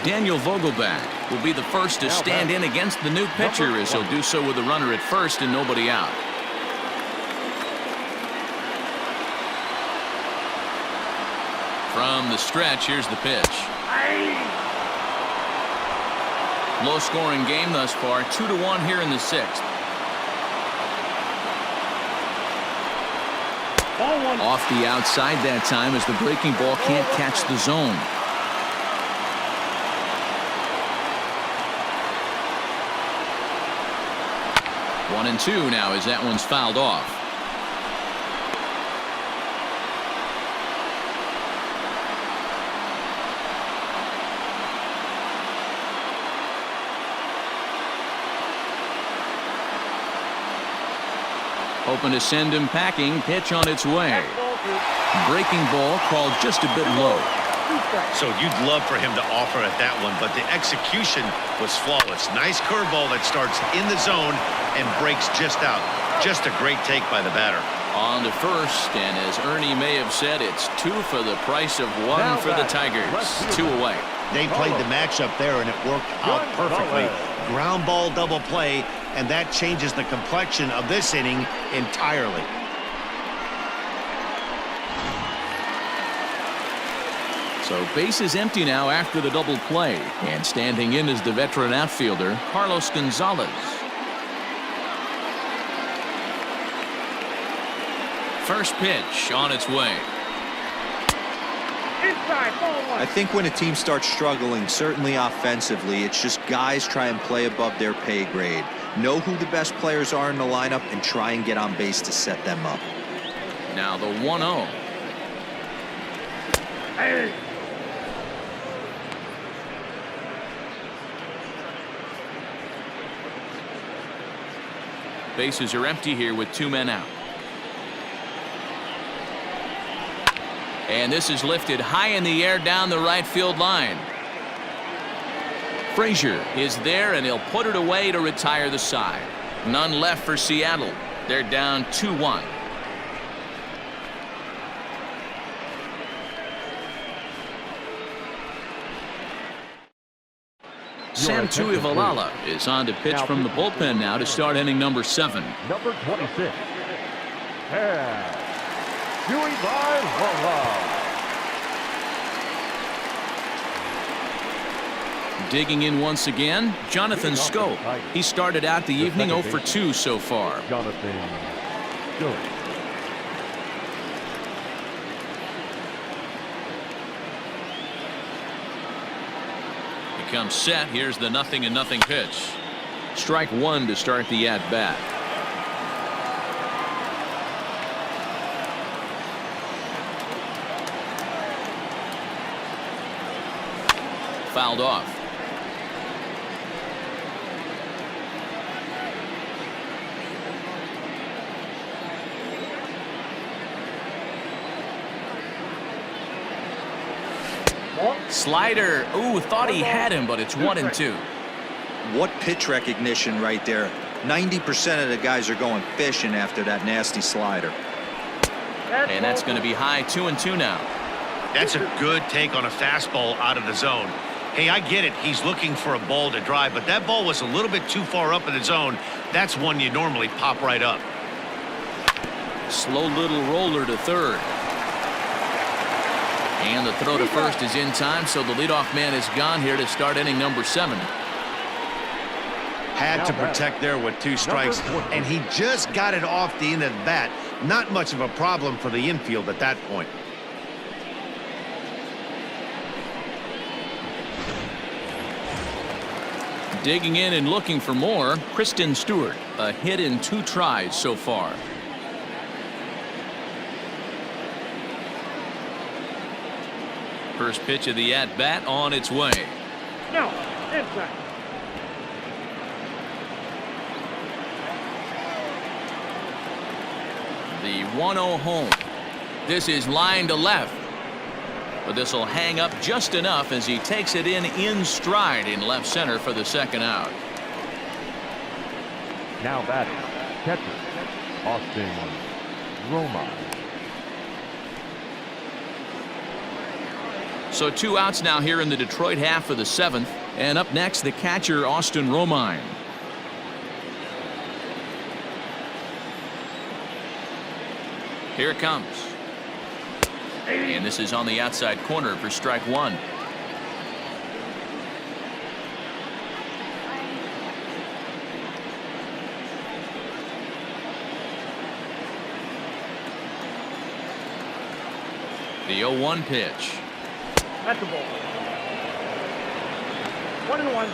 Daniel Vogelbach will be the first to stand in against the new pitcher as he'll do so with a runner at first and nobody out. From the stretch, here's the pitch. Low scoring game thus far, 2-1 here in the 6th. Off the outside that time as the breaking ball can't catch the zone. One and 2 now as that one's fouled off. Hoping to send him packing. Pitch on its way. Breaking ball called just a bit low. So you'd love for him to offer at that one, but the execution was flawless. Nice curveball that starts in the zone and breaks just out. Just a great take by the batter. On to first, and as Ernie may have said, it's 2 for the price of 1 for the Tigers. 2 away. They played the matchup there, and it worked out perfectly. Ground ball double play, and that changes the complexion of this inning entirely. So base is empty now after the double play. And standing in is the veteran outfielder, Carlos Gonzalez. First pitch on its way. Inside, ball one. I think when a team starts struggling, certainly offensively, it's just guys try and play above their pay grade. Know who the best players are in the lineup and try and get on base to set them up. Now the 1-0. Hey. Bases are empty here with 2 men out. And this is lifted high in the air down the right field line. Frazier is there, and he'll put it away to retire the side. None left for Seattle. They're down 2-1. Sam Tuivalala is on to pitch from the bullpen now to start inning number 7. Number 26. And Tuivalala. Digging in once again, Jonathan Schoop. He started out the evening 0 for 2 so far. Jonathan Schoop. He comes set. Here's the 0-0 pitch. Strike 1 to start the at-bat. Fouled off. Slider. Ooh, thought he had him, but it's 1-2. What pitch recognition right there. 90% of the guys are going fishing after that nasty slider. And that's going to be high. 2-2 now. That's a good take on a fastball out of the zone. Hey, I get it. He's looking for a ball to drive, but that ball was a little bit too far up in the zone. That's one you normally pop right up. Slow little roller to third. And the throw to first is in time, so the leadoff man is gone here to start inning number 7. Had to protect there with 2 strikes, and he just got it off the end of the bat. Not much of a problem for the infield at that point. Digging in and looking for more, Christin Stewart. A hit in 2 tries so far. First pitch of the at-bat on its way. No, inside. The 1-0 home. This is line to left. But this will hang up just enough as he takes it in stride in left center for the second out. Now batting, catcher, Austin Romine. So 2 outs now here in the Detroit half of the 7th. And up next, the catcher, Austin Romine. Here it comes. And this is on the outside corner for strike 1. The 0-1 pitch. That's the ball. 1-1.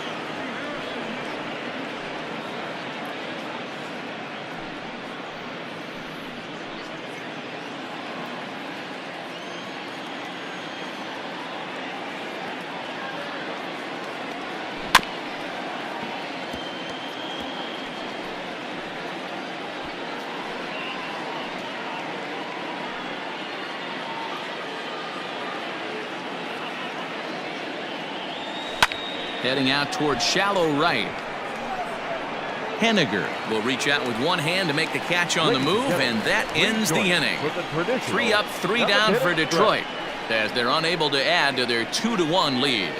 Heading out towards shallow right. Haniger will reach out with one hand to make the catch on the move, and that ends the inning. 3 up, 3 down for Detroit as they're unable to add to their 2-1 lead.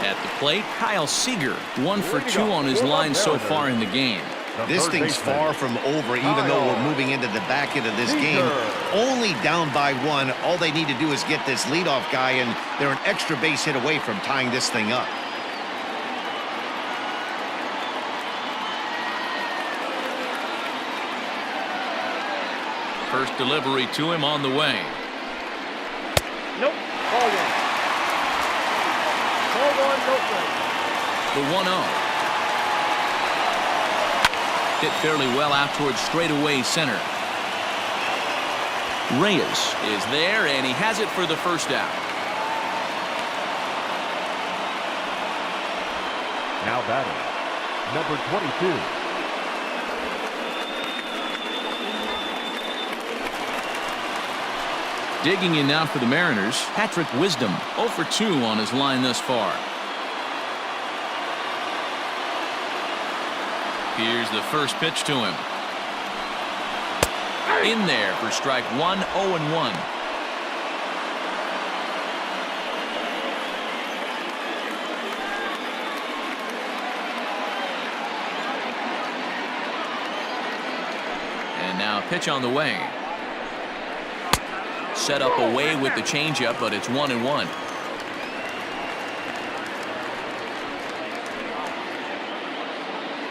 At the plate, Kyle Seager, 1 for 2 on his line so far in the game. This thing's far from over, even though we're moving into the back end of this game. Only down by 1. All they need to do is get this leadoff guy, and they're an extra base hit away from tying this thing up. First delivery to him on the way. Nope. Ball 1. Ball 1, no strike. The 1-0. Hit fairly well out towards straightaway center. Reyes is there, and he has it for the first out. Now batting, number 22. Digging in now for the Mariners, Patrick Wisdom, 0 for 2 on his line thus far. Here's the first pitch to him. In there for strike 1, 0-1. And now a pitch on the way. Set up away with the changeup, but it's 1-1.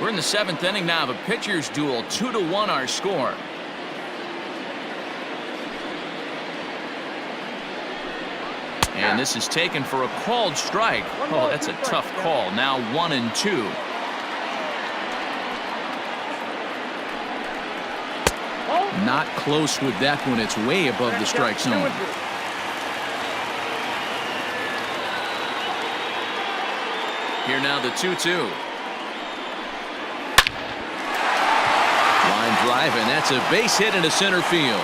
We're in the 7th inning now of a pitcher's duel. 2-1 our score. And this is taken for a called strike. Oh, that's a tough call. Now 1-2. Not close with that one. It's way above the strike zone. Here now the 2-2. Line drive, and that's a base hit into center field.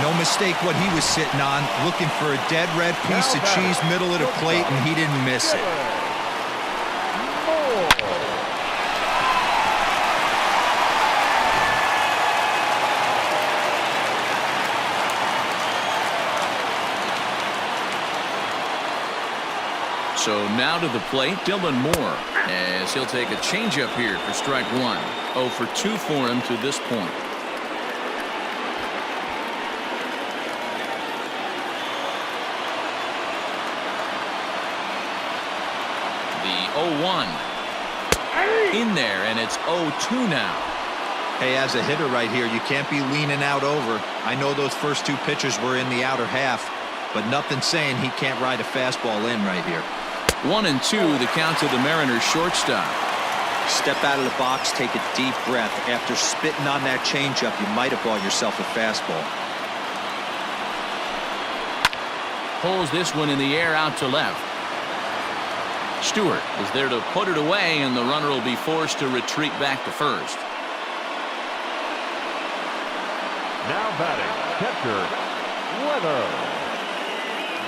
No mistake what he was sitting on, looking for a dead red piece of cheese middle of the plate, and he didn't miss it. So now to the plate, Dylan Moore, as he'll take a changeup here for strike 1. 0 for 2 for him to this point. The 0-1 in there, and it's 0-2 now. Hey, as a hitter right here, you can't be leaning out over. I know those first 2 pitches were in the outer half, but nothing saying he can't ride a fastball in right here. 1-2, the count to the Mariners shortstop. Step out of the box, take a deep breath. After spitting on that changeup, you might have bought yourself a fastball. Pulls this one in the air out to left. Stewart is there to put it away, and the runner will be forced to retreat back to first. Now batting, catcher, Leonard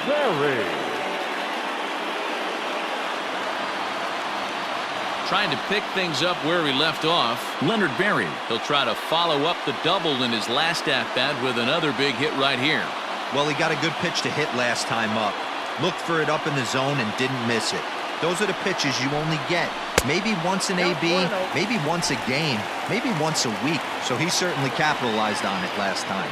Barry. Trying to pick things up where he left off. Leonard Barry. He'll try to follow up the double in his last at-bat with another big hit right here. Well, he got a good pitch to hit last time up. Looked for it up in the zone and didn't miss it. Those are the pitches you only get. Maybe once an AB, maybe once a game, maybe once a week. So he certainly capitalized on it last time.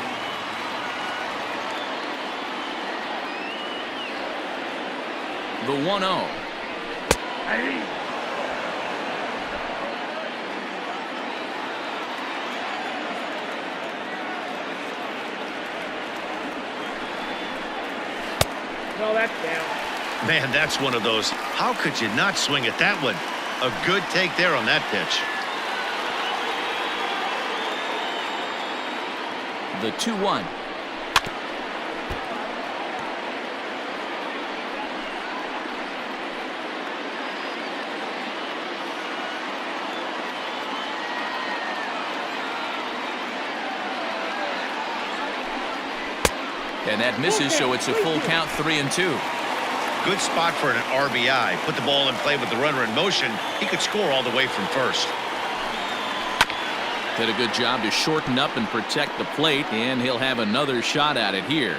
The 1-0. No, that's down. Man, that's one of those. How could you not swing at that one? A good take there on that pitch. The 2-1. And that misses, so it's a full count, 3-2. Good spot for an RBI. Put the ball in play with the runner in motion. He could score all the way from first. Did a good job to shorten up and protect the plate, and he'll have another shot at it here.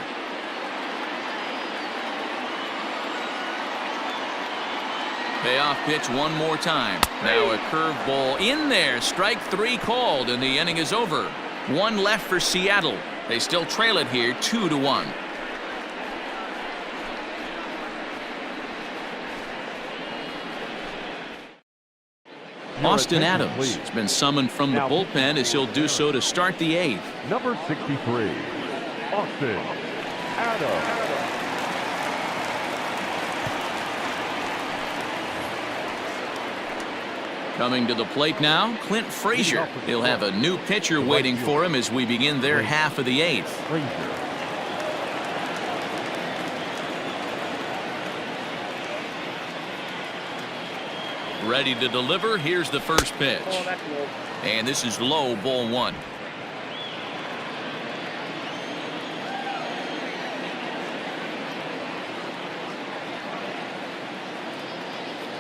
Payoff pitch one more time. Now a curveball in there. Strike 3 called, and the inning is over. 1 left for Seattle. They still trail it here 2-1. Austin Adams has been summoned from the bullpen as he'll do so to start the 8th. Number 63, Austin Adams. Coming to the plate now, Clint Frazier. He'll have a new pitcher waiting for him as we begin their half of the 8th. Ready to deliver. Here's the first pitch. And this is low, ball 1.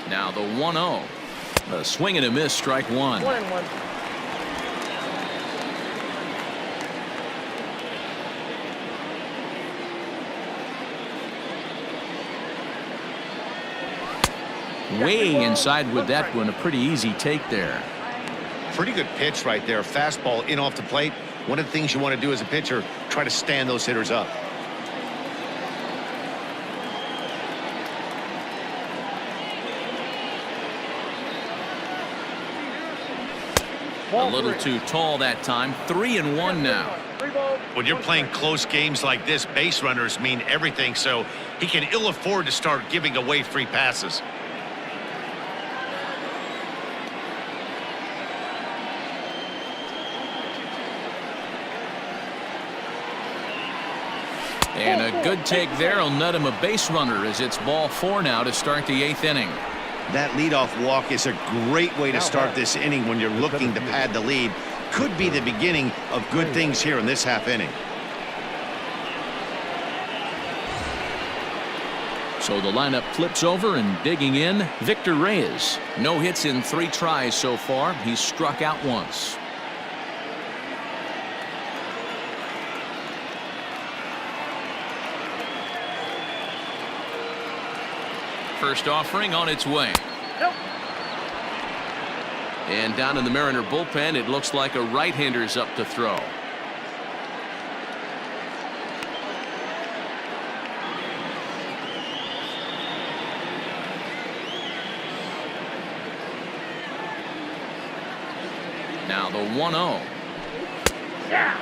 Now the 1-0. A swing and a miss, strike 1. 1-1. Way inside with that one. A pretty easy take there. Pretty good pitch right there. Fastball in off the plate. One of the things you want to do as a pitcher, try to stand those hitters up. A little too tall that time. 3-1 now. When you're playing close games like this, base runners mean everything, so he can ill afford to start giving away free passes. And a good take there will net him a base runner as it's ball 4 now to start the 8th inning. That leadoff walk is a great way to start this inning when you're looking to pad the lead. Could be the beginning of good things here in this half inning. So the lineup flips over, and digging in, Victor Reyes. No hits in 3 tries so far. He's struck out once. First offering on its way. Nope. And down in the Mariner bullpen, it looks like a right-hander's up to throw. Now the 1-0. Yeah.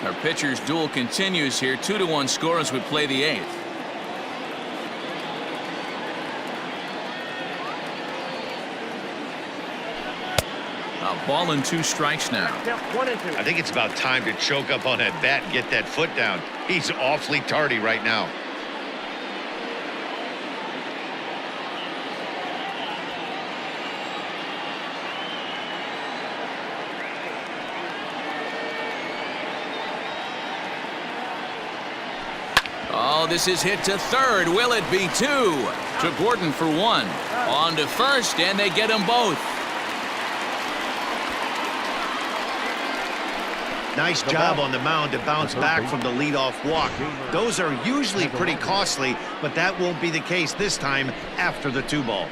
Our pitcher's duel continues here. 2-1 score as we play the 8th. A ball and 2 strikes now. Yep, 1 and 2. I think it's about time to choke up on that bat and get that foot down. He's awfully tardy right now. Oh, this is hit to third. Will it be 2? To Gordon for 1. On to first, and they get them both. Nice job on the mound to bounce back from the leadoff walk. Those are usually pretty costly, but that won't be the case this time after the 2-ball.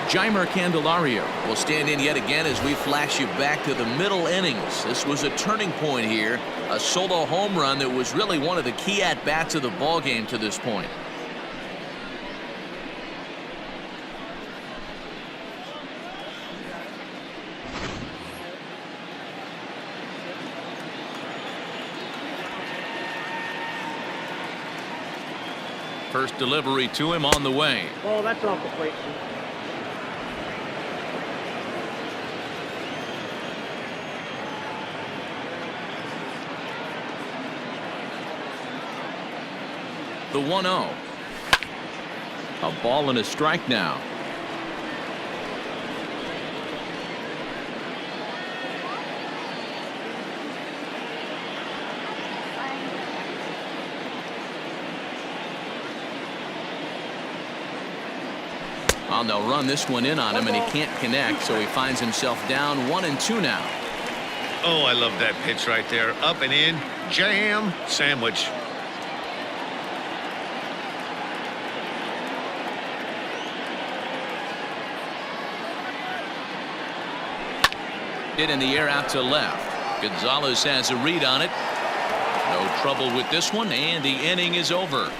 Jeimer Candelario will stand in yet again as we flash you back to the middle innings. This was a turning point here. A solo home run that was really one of the key at-bats of the ballgame to this point. First delivery to him on the way. Oh, that's off the plate. The 1-0. A ball and a strike now. Well, they'll run this one in on him, and he can't connect, so he finds himself down 1-2 now. Oh, I love that pitch right there. Up and in, jam, sandwich. Hit in the air out to left. Gonzalez has a read on it. No trouble with this one, and the inning is over.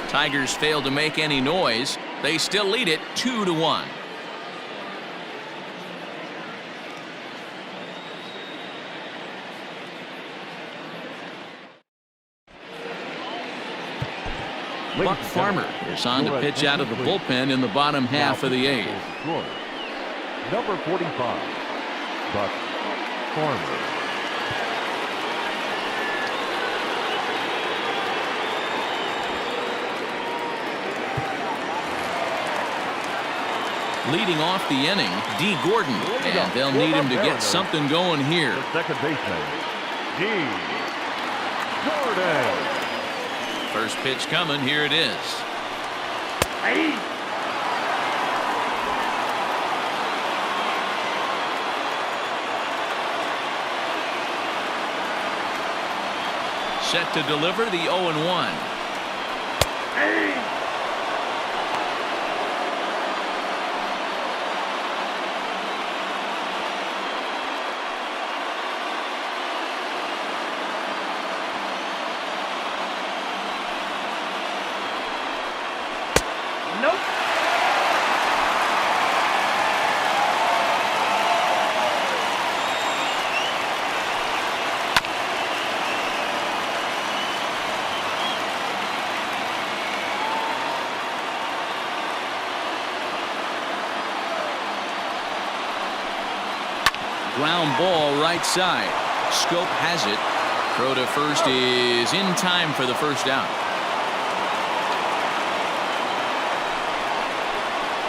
Tigers failed to make any noise. They still lead it 2-1. Buck Farmer is on to pitch out of the bullpen in the bottom half of the eighth. Number 45, Buck Farmer. Leading off the inning, Dee Gordon, and they'll need him to get something going here. The second baseman, Dee Gordon. First pitch coming, here it is. Hey. Set to deliver the 0-1. Hey. Nope. Ground ball right side. Schoop has it. Throw to first is in time for the first out.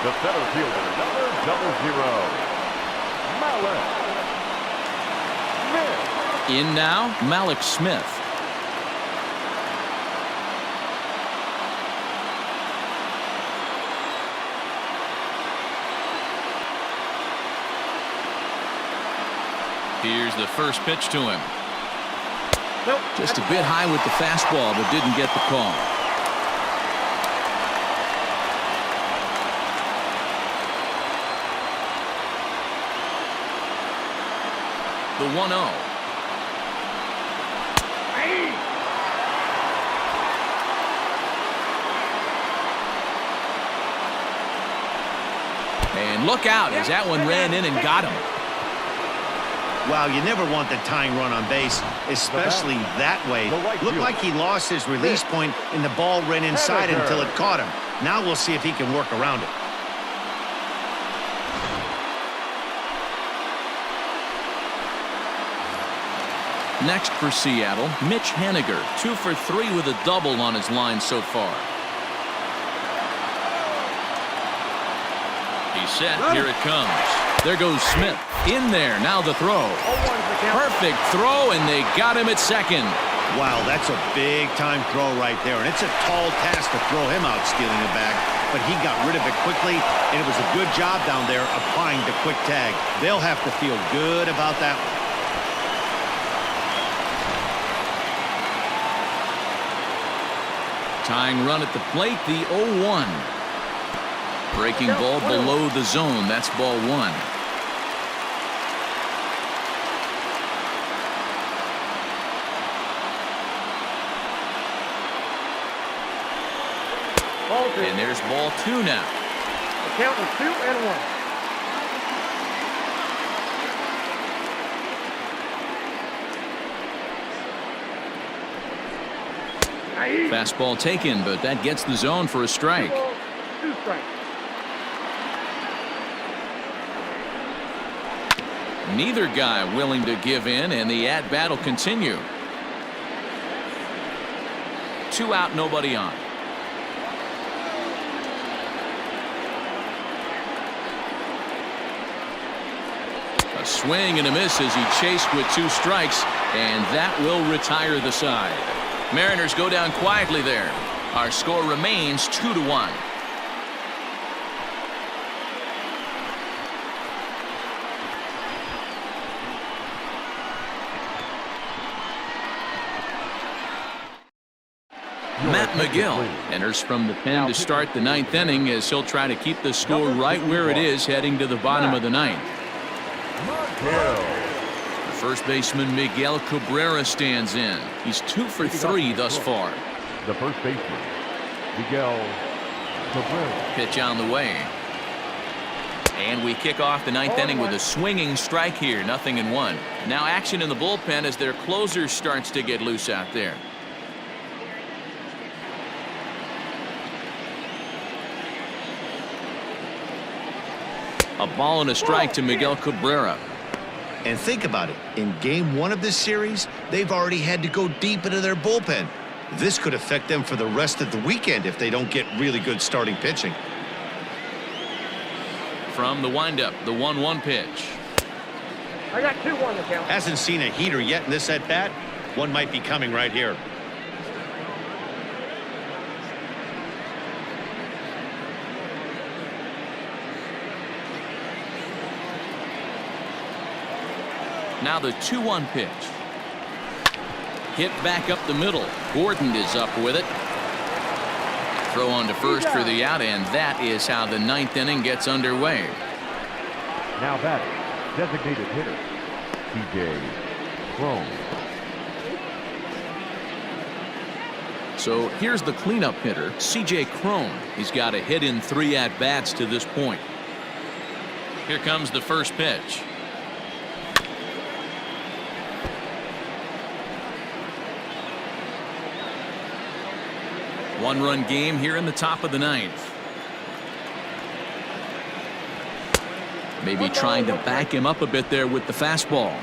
The center fielder, number 00, Mallex Smith. In now, Mallex Smith. Here's the first pitch to him. Nope. Just a bit high with the fastball, but didn't get the call. The 1-0. Hey. And look out as that one ran in and got him. Wow, you never want the tying run on base, especially that way. Looked like he lost his release point and the ball ran inside until it caught him. Now we'll see if he can work around it. Next for Seattle, Mitch Haniger, 2 for 3 with a double on his line so far. He's set. Here it comes. There goes Smith. In there. Now the throw. Perfect throw, and they got him at second. Wow, that's a big-time throw right there, and it's a tall task to throw him out stealing a bag, but he got rid of it quickly, and it was a good job down there applying the quick tag. They'll have to feel good about that one. Tying run at the plate, the 0-1. Breaking ball below the zone. That's ball 1. And there's ball 2 now. The count is 2-1. Fastball taken, but that gets the zone for a strike. 2 strikes. Neither guy willing to give in, and the at-bat will continue. 2 out, nobody on. A swing and a miss as he chased with 2 strikes, and that will retire the side. Mariners go down quietly there. Our score remains 2-1. Matt McGill enters from the pen to start the ninth inning as he'll try to keep the score right where it is heading to the bottom of the ninth. First baseman Miguel Cabrera stands in. He's 2 for 3 thus far. The first baseman, Miguel Cabrera. Pitch on the way. And we kick off the ninth inning with a swinging strike here, 0-1. Now action in the bullpen as their closer starts to get loose out there. A ball and a strike to Miguel Cabrera. And think about it. In game 1 of this series, they've already had to go deep into their bullpen. This could affect them for the rest of the weekend if they don't get really good starting pitching. From the windup, the 1-1 pitch. I got 2-1 to count. Hasn't seen a heater yet in this at-bat. One might be coming right here. Now the 2-1 pitch. Hit back up the middle. Gordon is up with it. Throw on to first for the out, and that is how the ninth inning gets underway. Now batting, designated hitter, Cron. So here's the cleanup hitter, Cron. He's got a hit in 3 at-bats to this point. Here comes the first pitch. One-run game here in the top of the ninth. Maybe trying to back him up a bit there with the fastball.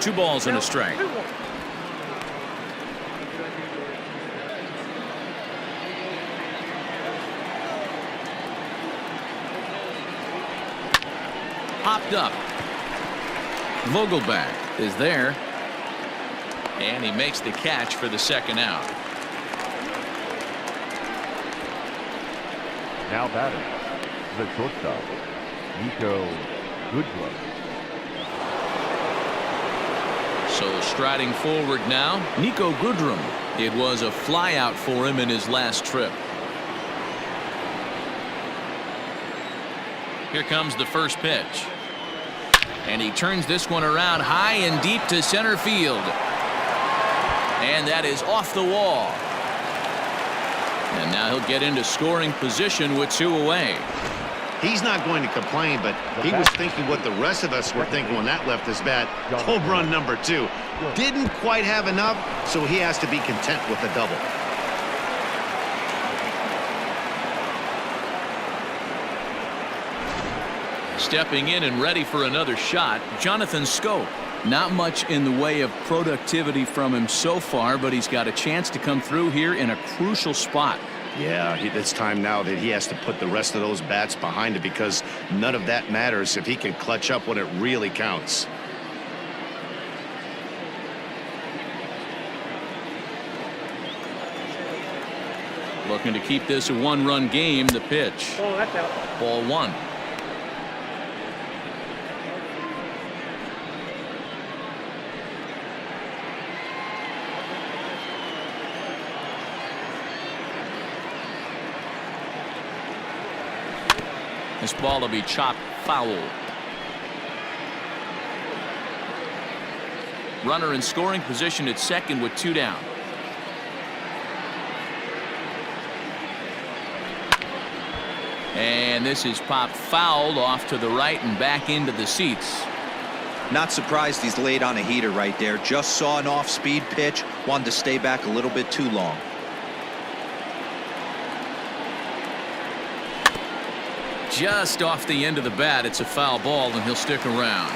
Two balls and a strike. Popped up. Vogelbach is there, and he makes the catch for the second out. Now batting, the shortstop, Niko Goodrum. So striding forward now, Niko Goodrum. It was a flyout for him in his last trip. Here comes the first pitch. And he turns this one around high and deep to center field. And that is off the wall. And now he'll get into scoring position with 2 away. He's not going to complain, but he was thinking what the rest of us were thinking when that left his bat. Home run number 2. Didn't quite have enough, so he has to be content with a double. Stepping in and ready for another shot, Jonathan Schoop. Not much in the way of productivity from him so far, but he's got a chance to come through here in a crucial spot. Yeah, it's time now that he has to put the rest of those bats behind it, because none of that matters if he can clutch up when it really counts. Looking to keep this a 1-run game. The pitch. Oh, that's out. Ball 1. This ball will be chopped foul. Runner in scoring position at second with 2 down. And this is popped fouled off to the right and back into the seats. Not surprised he's laid on a heater right there. Just saw an off-speed pitch. Wanted to stay back a little bit too long. Just off the end of the bat. It's a foul ball, and he'll stick around.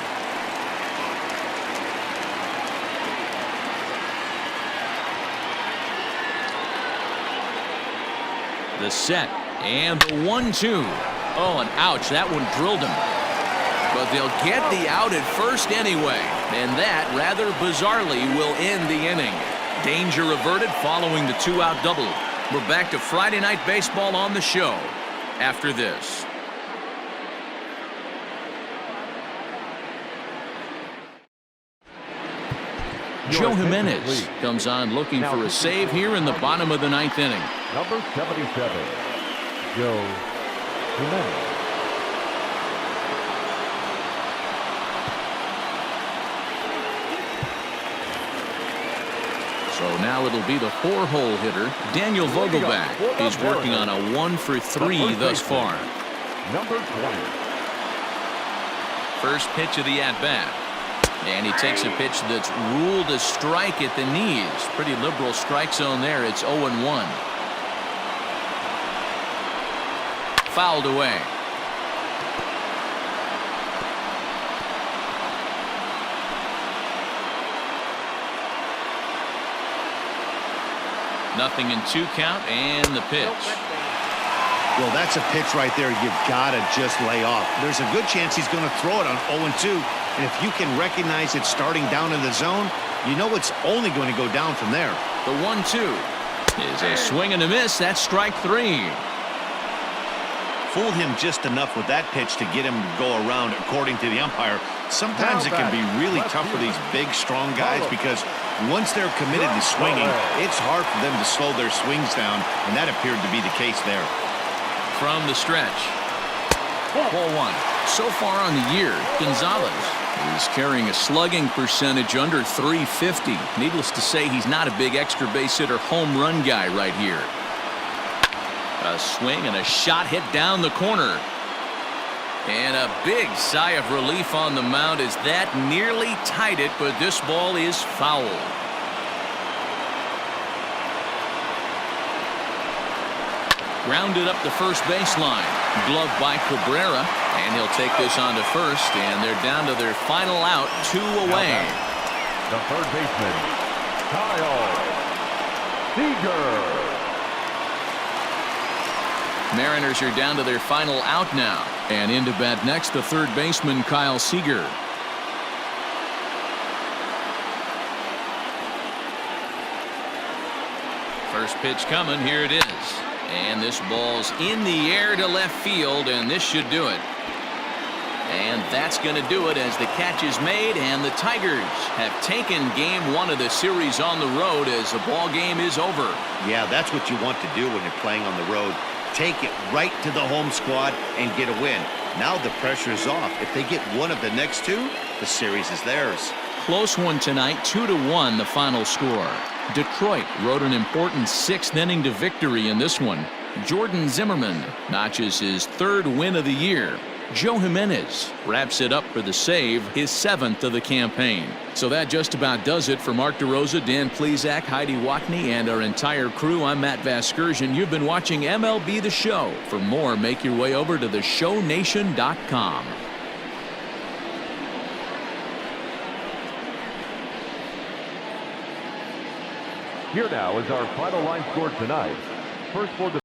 The set and the 1-2. Oh, and ouch, that one drilled him. But they'll get the out at first anyway, and that rather bizarrely will end the inning. Danger averted following the 2-out double. We're back to Friday Night Baseball on the show after this. Joe Jimenez comes on looking for a save here in the bottom of the 9th inning. Number 77, Joe Jimenez. So now it'll be the 4-hole hitter, Daniel Vogelbach. He's working on a 1-for-3 thus far. Number 20. First pitch of the at-bat. And he takes a pitch that's ruled a strike at the knees. Pretty liberal strike zone there. It's 0-1. Fouled away. Nothing in 2 count, and the pitch. Well, that's a pitch right there you've got to just lay off. There's a good chance he's going to throw it on 0-2. And if you can recognize it starting down in the zone, you know it's only going to go down from there. The 1-2 is a swing and a miss. That's strike 3. Fooled him just enough with that pitch to get him to go around, according to the umpire. Sometimes it can be really tough for these big, strong guys because once they're committed to swinging, it's hard for them to slow their swings down, and that appeared to be the case there. From the stretch. Ball 1. So far on the year, Gonzalez is carrying a slugging percentage under .350. Needless to say, he's not a big extra base hitter home run guy right here. A swing and a shot hit down the corner. And a big sigh of relief on the mound as that nearly tied it, but this ball is foul. Grounded up the first baseline. Glove by Cabrera, and he'll take this on to first, and they're down to their final out, 2 away. The third baseman, Seager. Mariners are down to their final out now, and in to bat next the third baseman Kyle Seager. First pitch coming, here it is. And this ball's in the air to left field, and this should do it. And that's going to do it as the catch is made, and the Tigers have taken game 1 of the series on the road as the ball game is over. Yeah, that's what you want to do when you're playing on the road. Take it right to the home squad and get a win. Now the pressure is off. If they get one of the next 2, the series is theirs. Close one tonight, 2-1 the final score. Detroit rode an important 6th inning to victory in this one. Jordan Zimmermann notches his 3rd win of the year. Joe Jimenez wraps it up for the save, his 7th of the campaign. So that just about does it for Mark DeRosa, Dan Plesac, Heidi Watney, and our entire crew. I'm Matt Vasgersian. You've been watching MLB The Show. For more, make your way over to theshownation.com. Here now is our final line score tonight. First for the